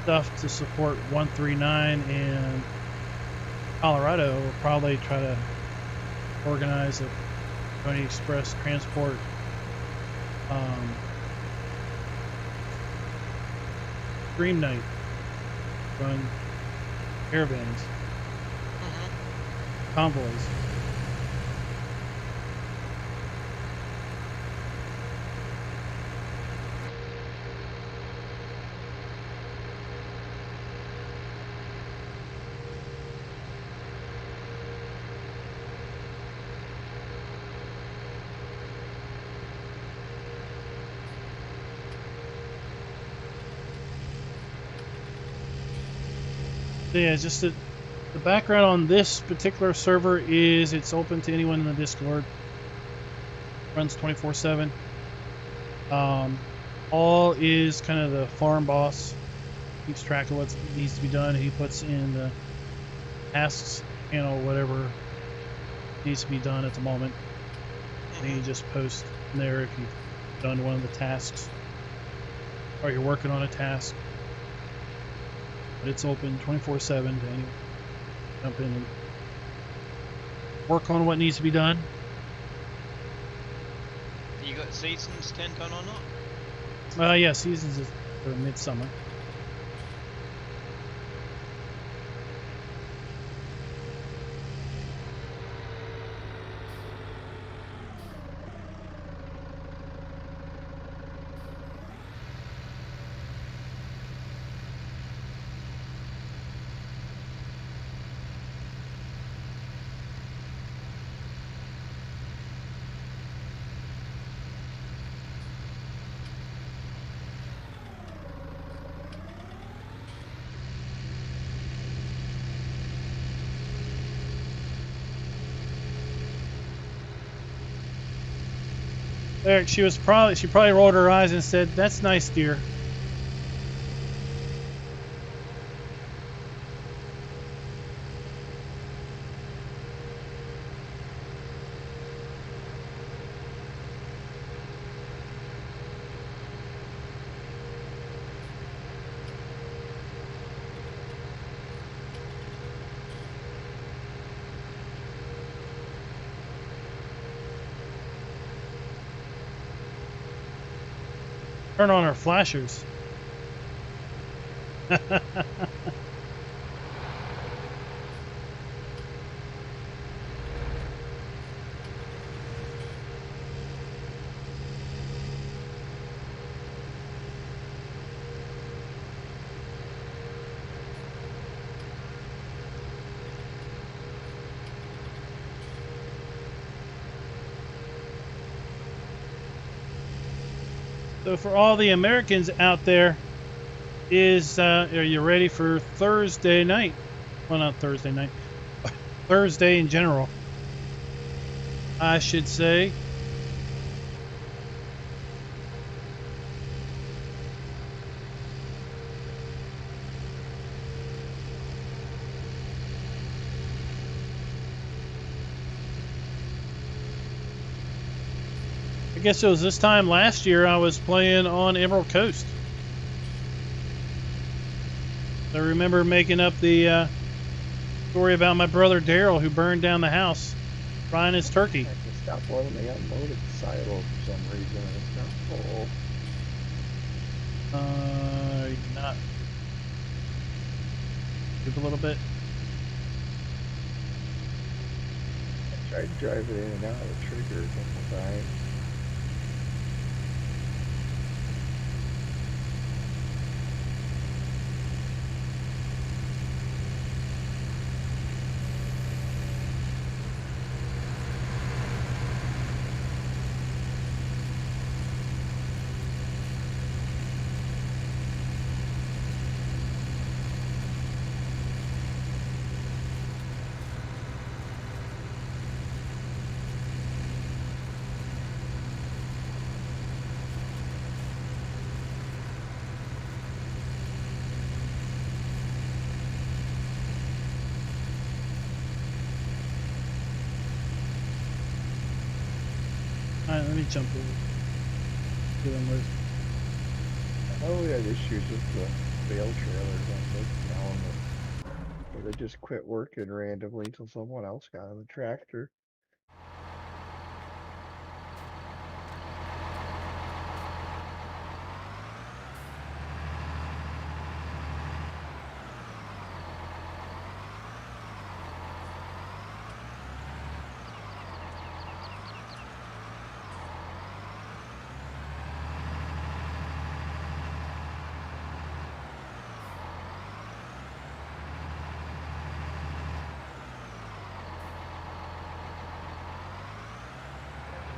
stuff to support 139 and Colorado, we'll probably try to organize a Pöttinger Express Transport stream night, run caravans, convoys. Yeah, just the background on this particular server is it's open to anyone in the Discord. Runs 24/7. All is kind of the farm boss keeps track of what needs to be done. He puts in the tasks panel whatever needs to be done at the moment. And you just post there if you've done one of the tasks or you're working on a task. But it's open 24/7 to anyone. Jump in and work on what needs to be done. You got seasons turned on or not? Yeah, seasons is for midsummer. Eric, she probably rolled her eyes and said, "That's nice, dear." Turn on our flashers. So for all the Americans out there, are you ready for Thursday night? Well, not Thursday night. Thursday in general, I should say. I guess it was this time last year I was playing on Emerald Coast. I remember making up the story about my brother Daryl who burned down the house frying his turkey. I just stopped letting me unloaded silo for some reason and it's not full. Not. Move a little bit. I tried driving in and out of the trigger a couple times. Alright, let me jump over. Get them loose. I know we had issues with the bale trailers on this now, where they just quit working randomly until someone else got on the tractor.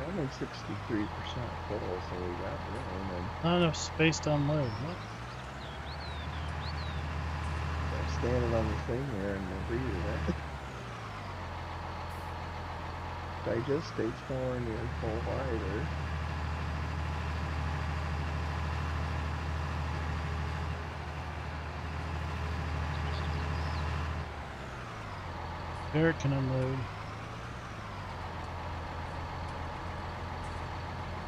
Only 63% full, so we got room, and Not enough space to unload. What? I'm standing on the thing there and we'll read it. Digest state's nowhere near full either. Barrett can unload.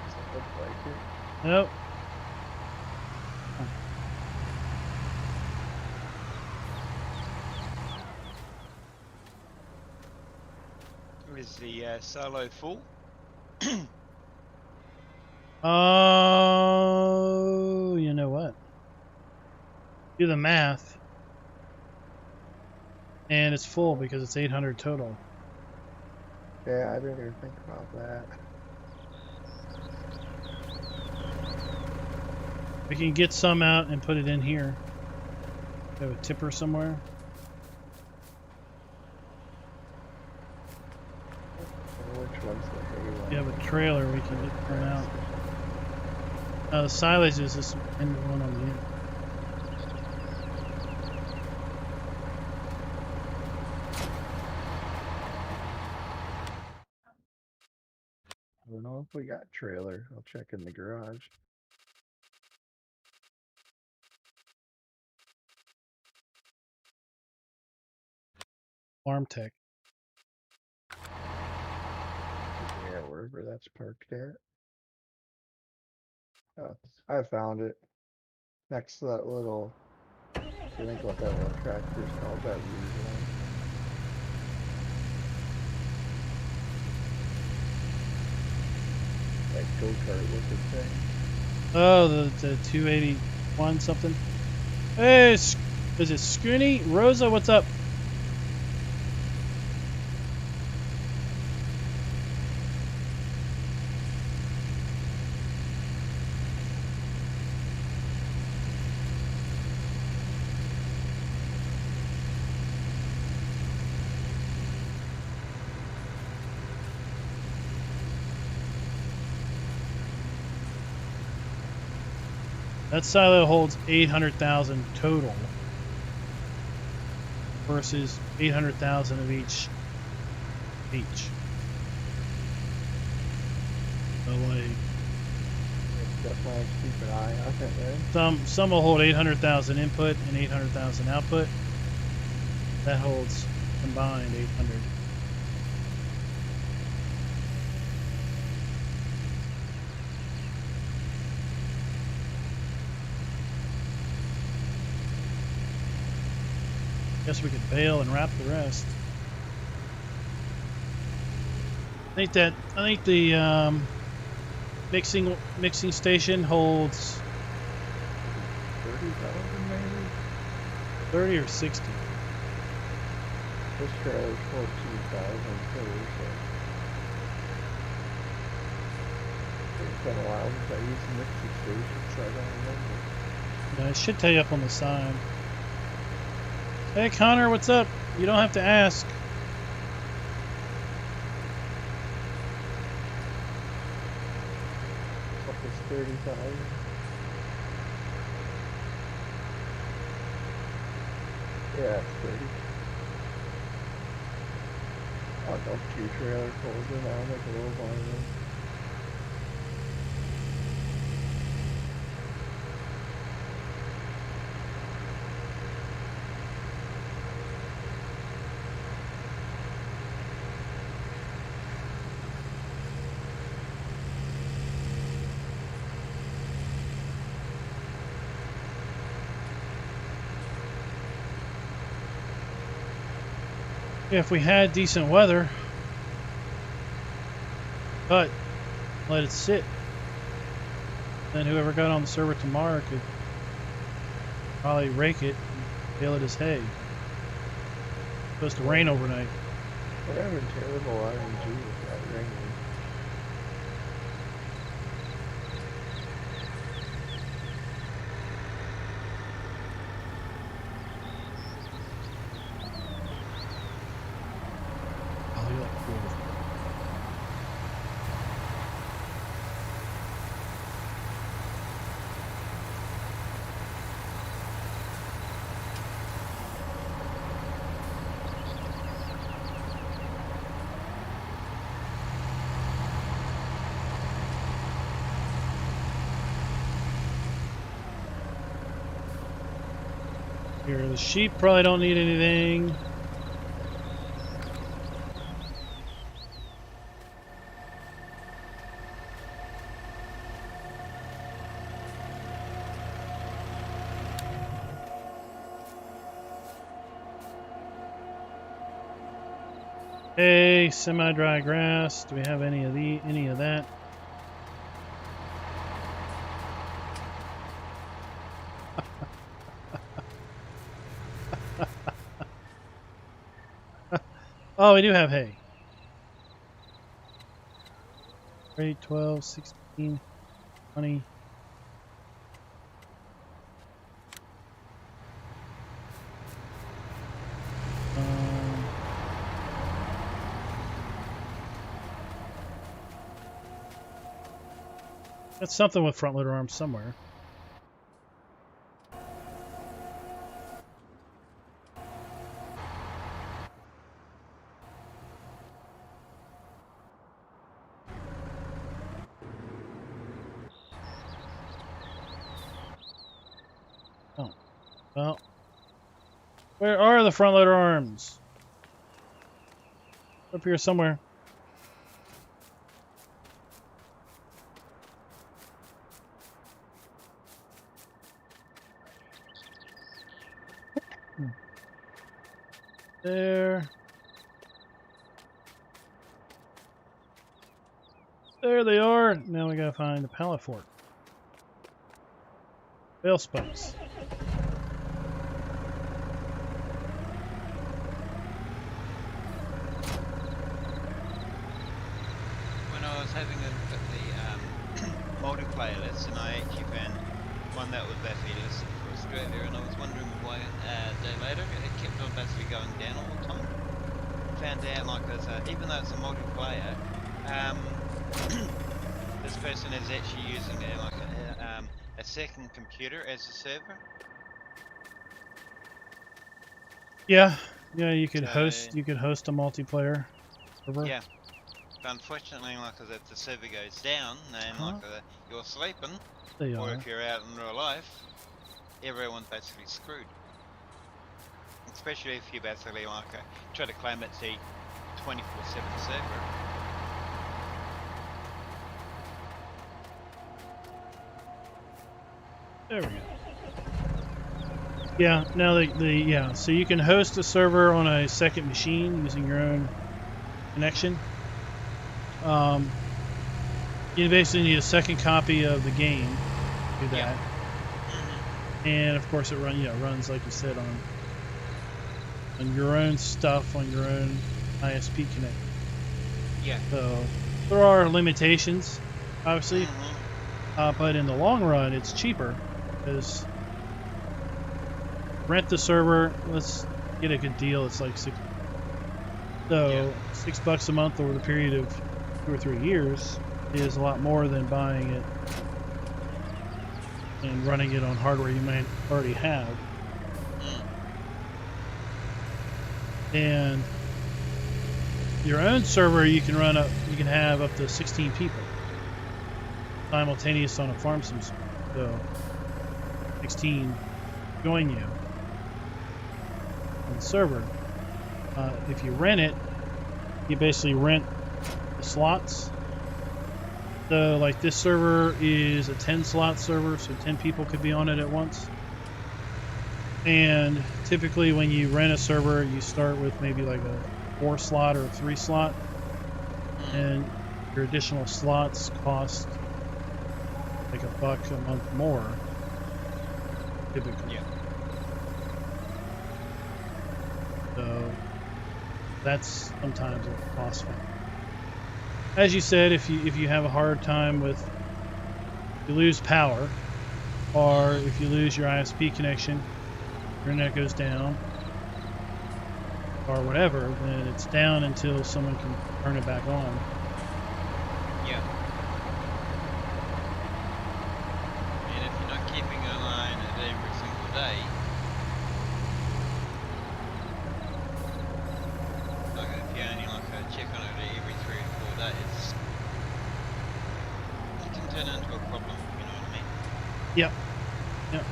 Doesn't look like it. Nope. Is the silo full? Oh, you know what? Do the math. And it's full because it's 800 total. Yeah, I didn't even think about that. We can get some out and put it in here. We have a tipper somewhere. Which one's the hay one? We have a trailer we can get them out. The silage is this end one on the end. I don't know if we got trailer. I'll check in the garage. Farm Tech. Yeah, wherever that's parked at. Oh, I found it. Next to that little, I think what that little tractor's called, that weird one. That go-kart looking thing. Oh, the 281 something. Hey, is it Scooney? Rosa, what's up? That silo holds 800,000 total versus 800,000 of each. So like Definitely have to keep an eye on it then. some will hold 800,000 input and 800,000 output. That holds combined 800. Guess we could bail and wrap the rest. I think the mixing station holds 30,000 maybe? 30 or 60. This trailer's 14,000 too, so it's been a while since I used the mixing station, so I don't remember. Yeah, it should tell you up on the side. Hey Connor, what's up? You don't have to ask. What was 30,000? Yeah, it's 30. Oh, dump 2 trailer pulls in on like a little volume. If we had decent weather, but let it sit, then whoever got on the server tomorrow could probably rake it and bale it as hay. It's supposed to rain overnight. We're having terrible RNG with that rain. Here, the sheep probably don't need anything. Hey, semi-dry grass. Do we have any of that? Oh, we do have hay. 8, 12, 16, 20. That's something with front loader arms somewhere. Oh, well, where are the front loader arms? Up here somewhere. There. There they are. Now we gotta find the pallet fork. Bale spokes. When I was having a look at the multiplayer list, and I actually found one that was actually listed for Australia, and I was wondering why a day later it kept on basically going down all the time. Found out like there's even though it's a multiplayer, this person is actually using a second computer as a server. Yeah, you could So- host a multiplayer server. Yeah. But unfortunately, like if the server goes down and you're sleeping, They or are. if you're out in real life, everyone's basically screwed. Especially if you basically try to claim it's a 24/7 server. There we go. Yeah, now yeah, so you can host a server on a second machine using your own connection. You basically need a second copy of the game to do that. Yeah. And of course it runs like you said on your own stuff, on your own ISP connect. Yeah. So there are limitations, obviously, Mm-hmm. but in the long run it's cheaper because rent the server, let's get a good deal, it's like $6 a month over the period of 2 or 3 years is a lot more than buying it and running it on hardware you might already have. And your own server you can have up to 16 people simultaneous on a farm sim server. So 16 join you on the server. If you rent it, you basically rent the slots. So like this server is a 10 slot server, so 10 people could be on it at once. And typically when you rent a server, you start with maybe like a 4 slot or a 3 slot, and your additional slots cost like $1 a month more typically. Yeah. So that's sometimes a cost factor. As you said, if you have a hard time with, you lose power, or if you lose your ISP connection, your internet goes down, or whatever, then it's down until someone can turn it back on. Yeah. And if you're not keeping an eye on it every single day, like if you only check on it every 3 or 4 days, it can turn into a problem, you know what I mean? Yep. Yep.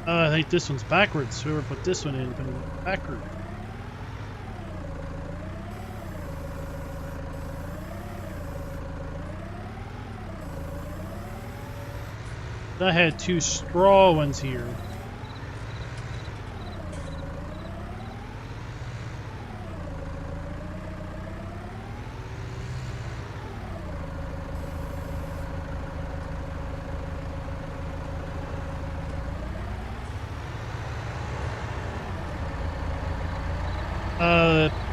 I think this one's backwards. Whoever put this one in put it backward. I had 2 straw ones here.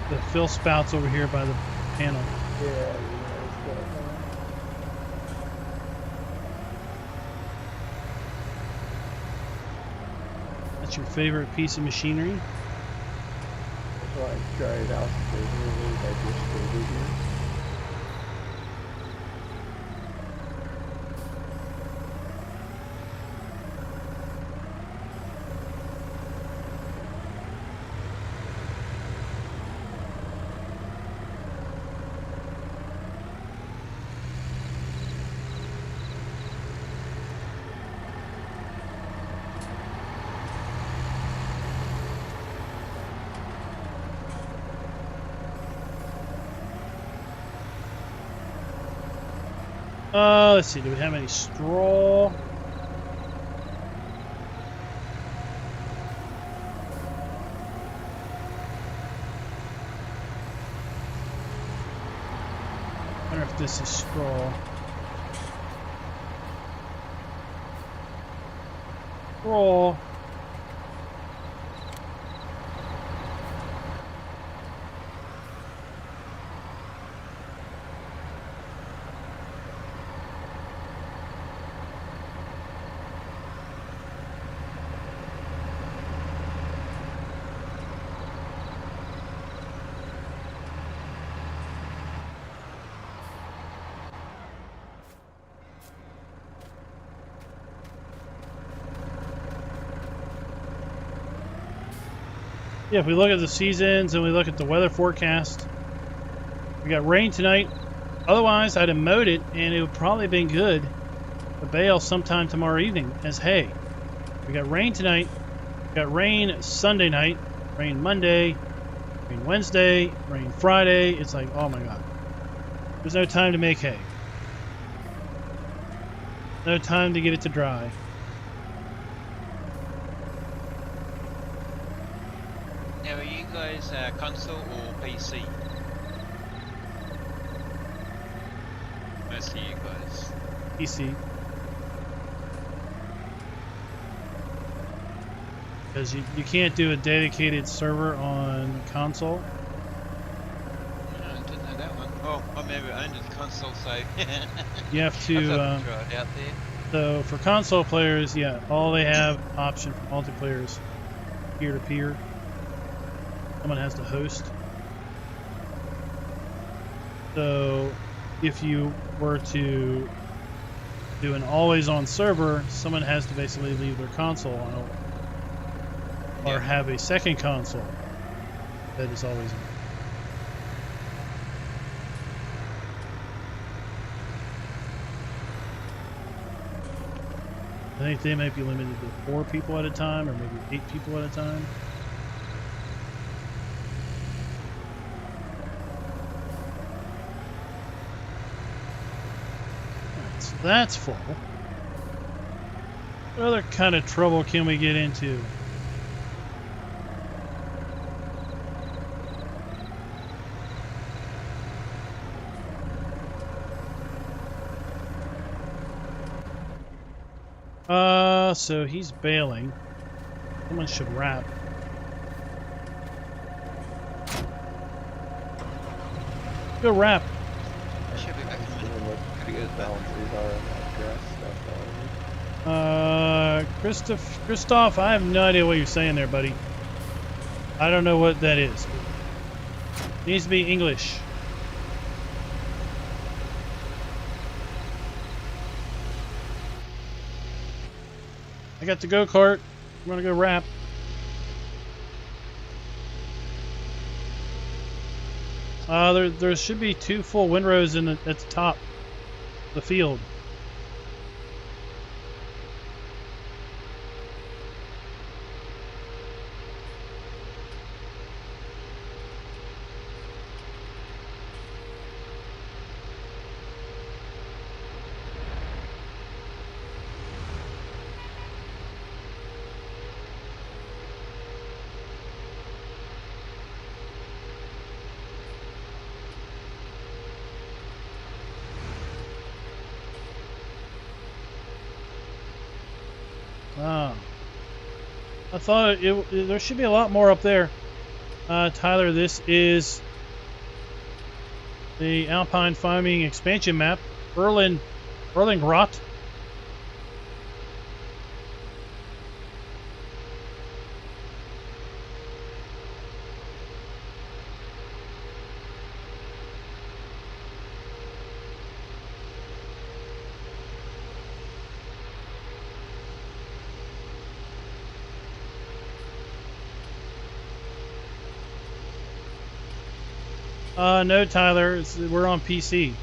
The fill spouts over here by the panel. Yeah, it's good. That's your favorite piece of machinery? So I tried out the really digestible here. Let's see, do we have any straw? I wonder if this is straw. Straw. Yeah, if we look at the seasons and we look at the weather forecast, we got rain tonight. Otherwise, I'd have mowed it and it would probably have been good to bale sometime tomorrow evening as hay. We got rain tonight. We got rain Sunday night, rain Monday, Rain Wednesday, rain Friday. It's like, oh my god. There's no time to make hay. No time to get it to dry. Now, are you guys console or PC? Mostly you guys. PC. Because you can't do a dedicated server on console. No, I didn't know that one. Oh, I never owned a console, so You have I've to. got to try it out there. So for console players, yeah, all they have option for multiplayer is peer-to-peer. Someone has to host. So if you were to do an always-on server, someone has to basically leave their console on, or have a second console that is always on. I think they might be limited to 4 people at a time, or maybe 8 people at a time. Alright, so that's full. What other kind of trouble can we get into? So he's bailing. Someone should wrap. Go wrap. I should be back in a minute. Gotta go to the Boundaries are in that grass stuff already. Christoph, I have no idea what you're saying there, buddy. I don't know what that is. It needs to be English. I got the go-kart. I'm gonna go wrap. There should be 2 full windrows at the top of the field. Ah. I thought there should be a lot more up there. Tyler, this is the Alpine Farming Expansion map. Erlengrat. No, Tyler, we're on PC.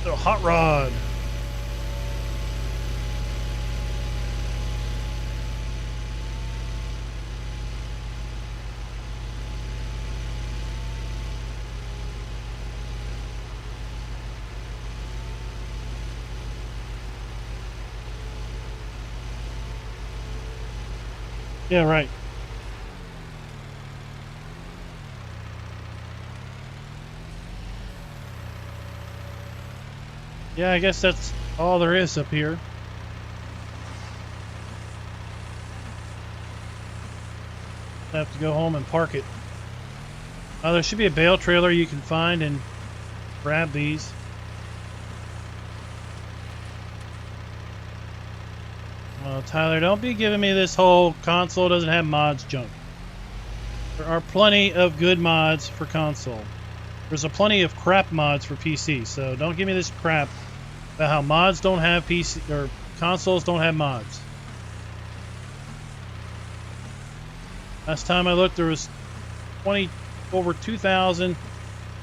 The hot rod. Yeah, right. Yeah, I guess that's all there is up here. I have to go home and park it. There should be a bale trailer you can find and grab these. Tyler, don't be giving me this whole console doesn't have mods junk. There are plenty of good mods for console. There's a plenty of crap mods for PC, so don't give me this crap about how mods don't have PC or consoles don't have mods. Last time I looked, there was over 2,000,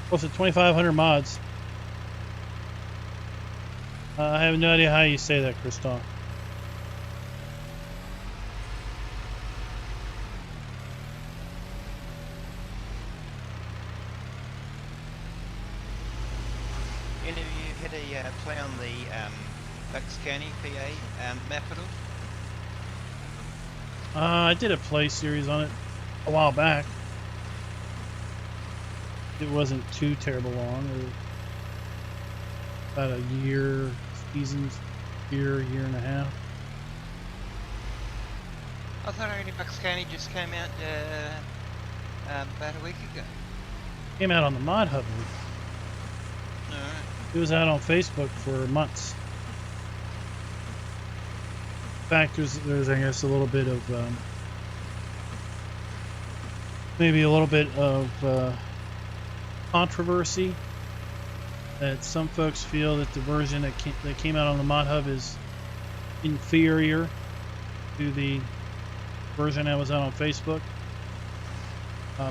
close to 2,500 mods. I have no idea how you say that, Christoph. Any of you had a play on the Bucks County PA map at all? I did a play series on it a while back. It wasn't too terrible long. It was about a year, year and a half. I thought only Bucks County just came out about a week ago. Came out on the Mod Hub. Alright. It was out on Facebook for months. In fact, there's I guess a little bit of maybe a little bit of controversy that some folks feel that the version that came out on the Mod Hub is inferior to the version that was out on Facebook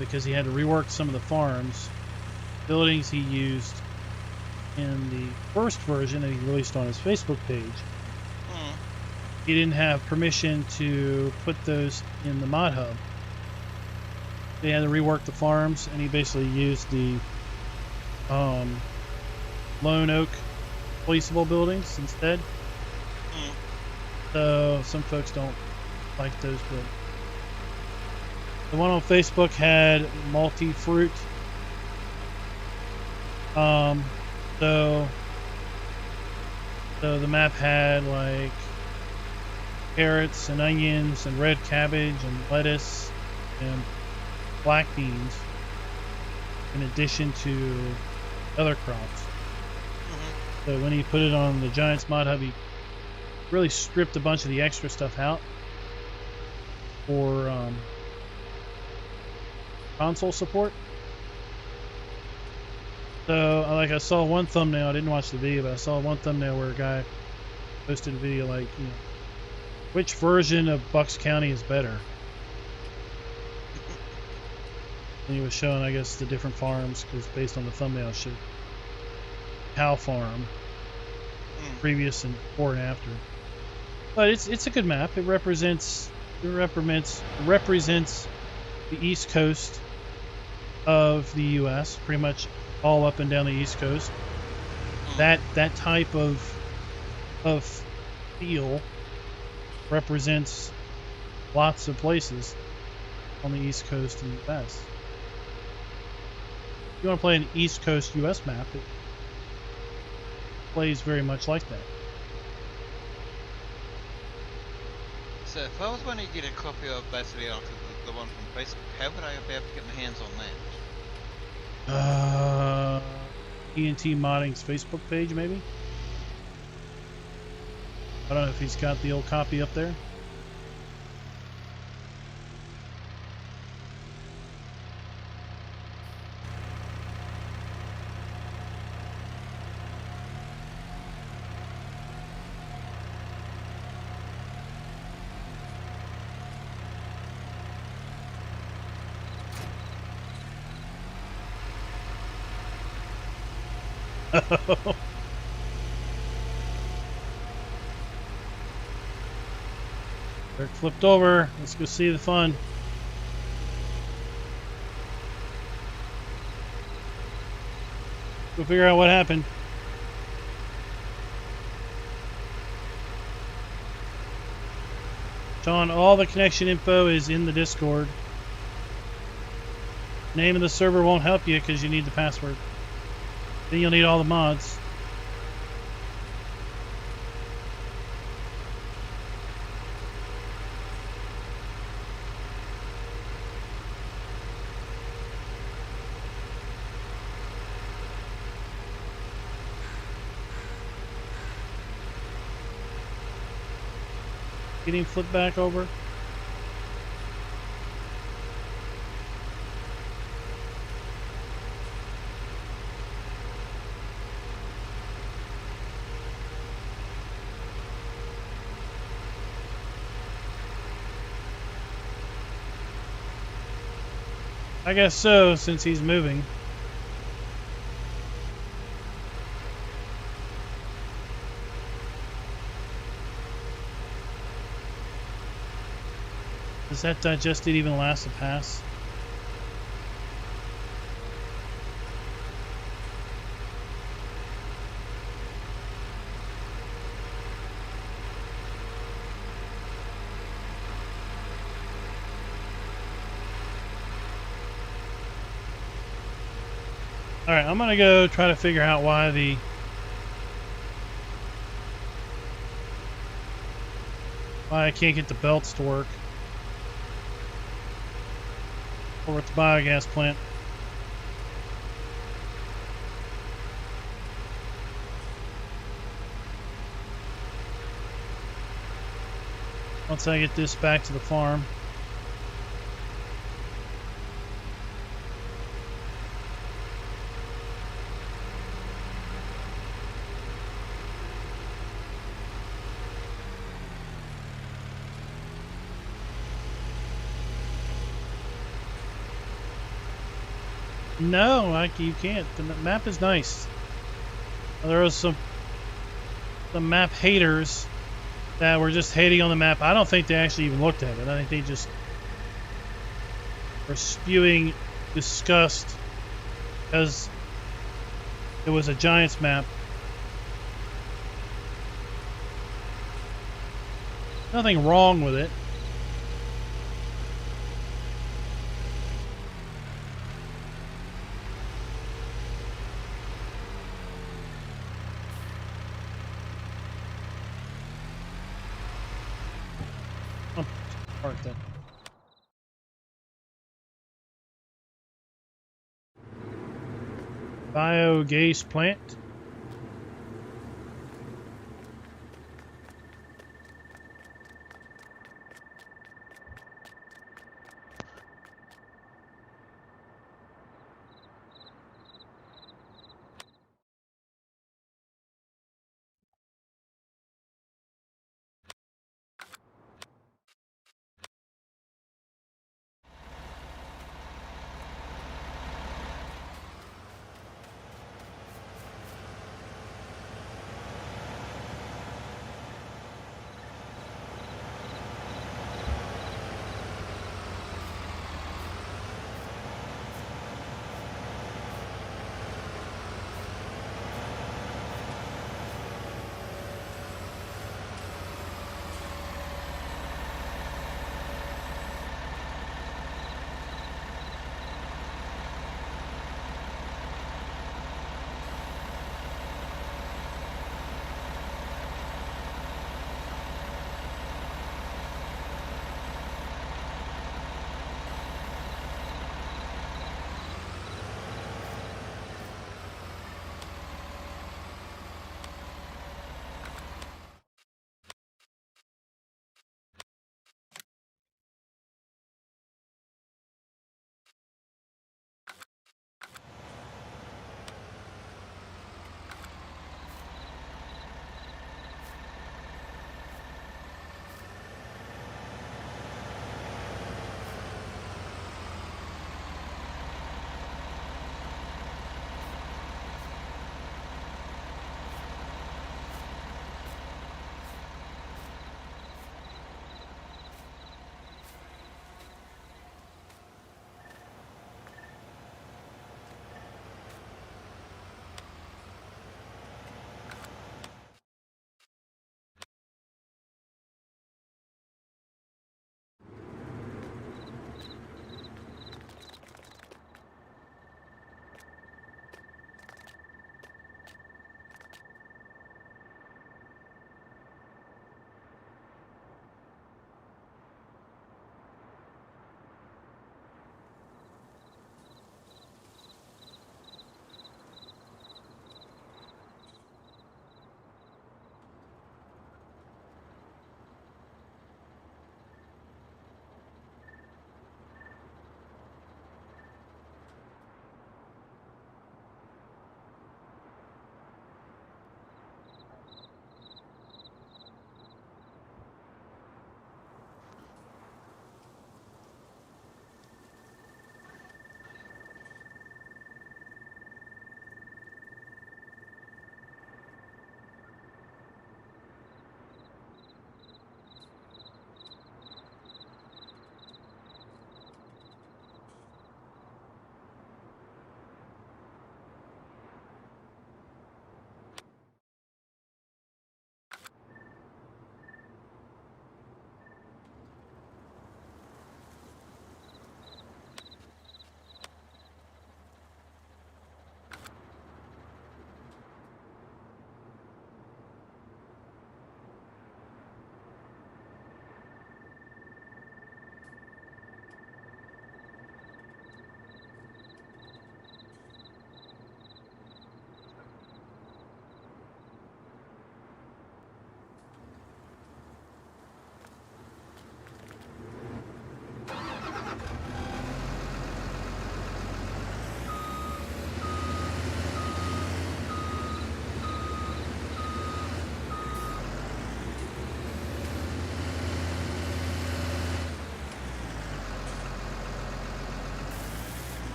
because he had to rework some of the farms, buildings he used in the first version that he released on his Facebook page. He didn't have permission to put those in the Mod Hub. They had to rework the farms, and he basically used the Lone Oak placeable buildings instead. So some folks don't like those buildings. The one on Facebook had multi-fruit. So the map had like carrots and onions and red cabbage and lettuce and black beans in addition to other crops. So when he put it on the Giants Mod Hub, he really stripped a bunch of the extra stuff out for console support. So like I saw one thumbnail, I didn't watch the video, but I saw one thumbnail where a guy posted a video like, you know, which version of Bucks County is better? And he was showing, I guess, the different farms, because based on the thumbnail, it showed cow farm, previous and before and after. But it's a good map. It represents the East Coast of the U.S., pretty much all up and down the East Coast. That type of feel represents lots of places on the East Coast in the U.S. If you want to play an East Coast U.S. map, it plays very much like that. So if I was wanting to get a copy of basically the one from Facebook, how would I be able to get my hands on that? TNT Modding's Facebook page, maybe? I don't know if he's got the old copy up there. They're flipped over. Let's go see the fun. Go figure out what happened. Sean, all the connection info is in the Discord. Name of the server won't help you because you need the password. Then you'll need all the mods. Getting flipped back over. I guess so, since he's moving. Does that digested even last a pass? Alright, I'm gonna go try to figure out why I can't get the belts to work. Over at the biogas plant. Once I get this back to the farm. No, you can't. The map is nice. There was some map haters that were just hating on the map. I don't think they actually even looked at it. I think they just were spewing disgust because it was a Giants map. Nothing wrong with it. Park that. Biogas plant.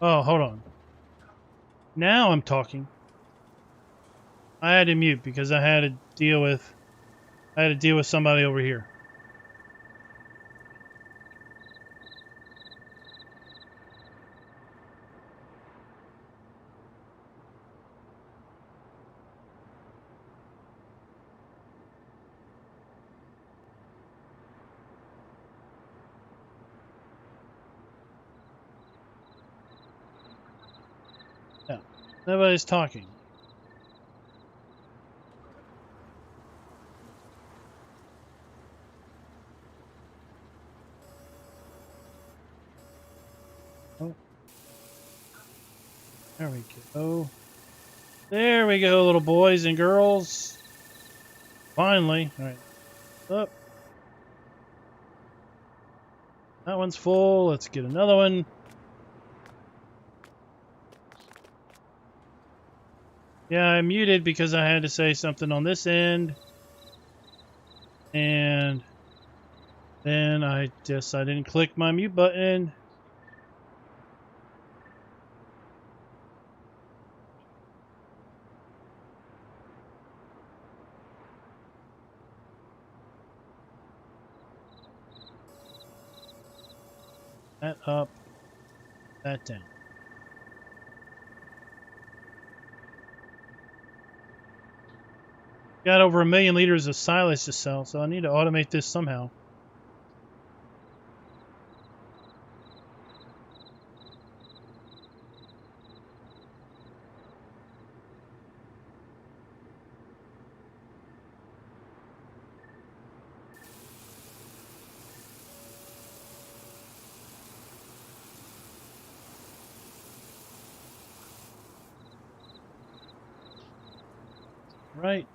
Oh, hold on. Now I'm talking. I had to mute because I had to deal with somebody over here. Yeah, nobody's talking. Oh. There we go. There we go, little boys and girls. Finally. All right. Up. That one's full. Let's get another one. Yeah, I muted because I had to say something on this end. And then I didn't click my mute button. That up, that down. Got over 1 million liters of silage to sell, so I need to automate this somehow. Right.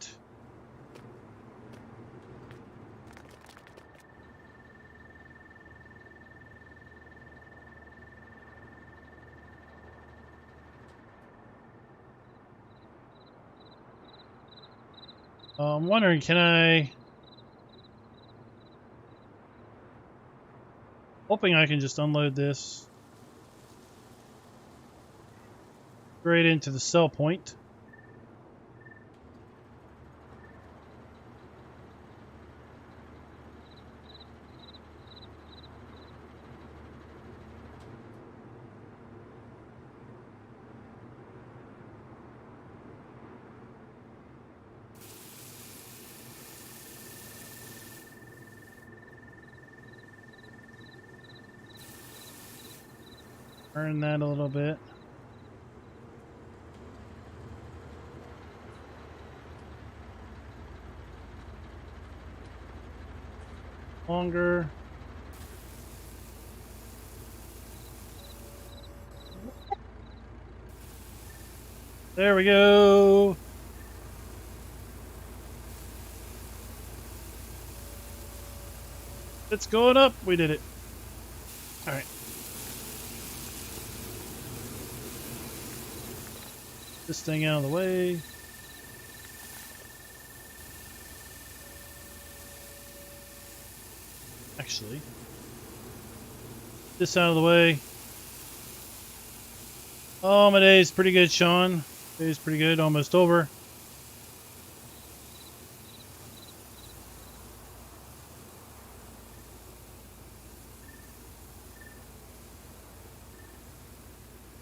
I'm wondering, can I... Hoping I can just unload this straight into the sell point. Turn that a little bit. Longer. There we go. It's going up. We did it. All right. This thing out of the way. Actually, this out of the way. Oh, my day's pretty good, Sean. Day's pretty good. Almost over.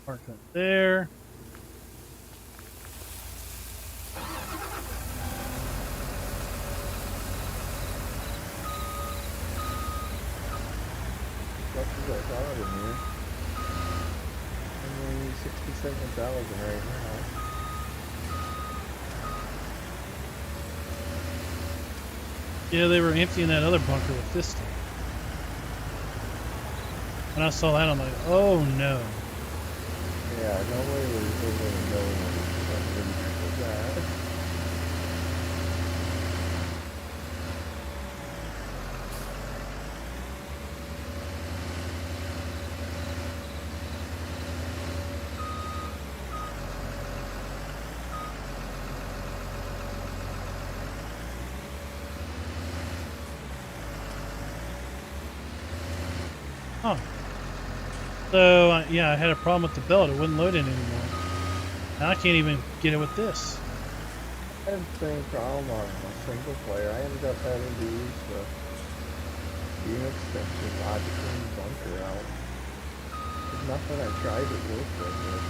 Park up there. Only 67,000 right now. Yeah, they were emptying that other bunker with this thing. When I saw that, I'm like, oh no. Yeah, no way we're going to know that. Huh. So, yeah, I had a problem with the belt. It wouldn't load in anymore. Now I can't even get it with this. I had the same problem on a single player. I ended up having to use the unit extension logic and bunker out. There's nothing I tried to work with it.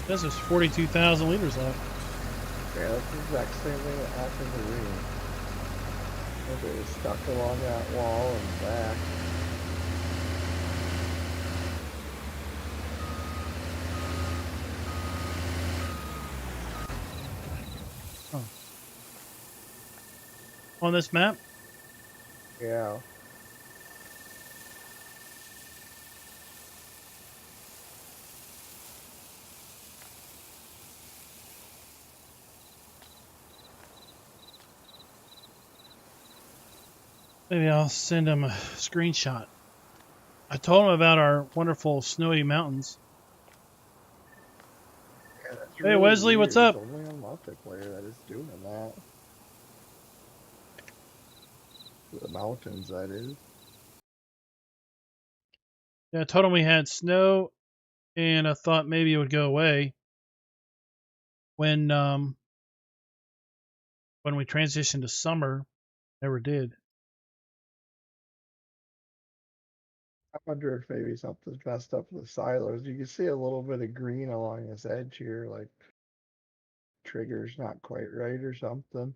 This is 42,000 liters left. Yeah, that's the exact same thing that happened to me. It was stuck along that wall and back. Oh. On this map? Yeah. Maybe I'll send him a screenshot. I told him about our wonderful snowy mountains. Yeah, that's Hey, really Wesley, weird. what's up? It's only on multiplayer that is doing that. The mountains, that is. Yeah, I told him we had snow, and I thought maybe it would go away when we transitioned to summer. Never did. I wonder if maybe something's messed up with the silos. You can see a little bit of green along this edge here, like trigger's not quite right or something.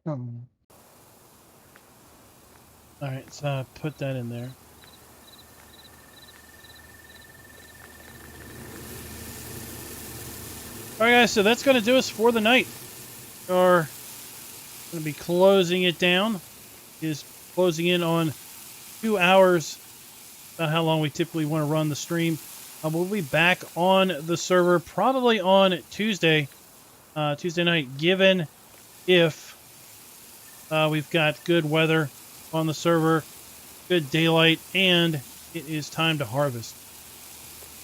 Um, All right, so put that in there. All right, guys, so that's going to do us for the night. We're going to be closing it down. It is closing in on 2 hours. About how long we typically want to run the stream. We'll be back on the server probably on Tuesday night, given if we've got good weather on the server, good daylight, and it is time to harvest.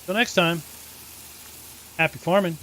Till next time, happy farming.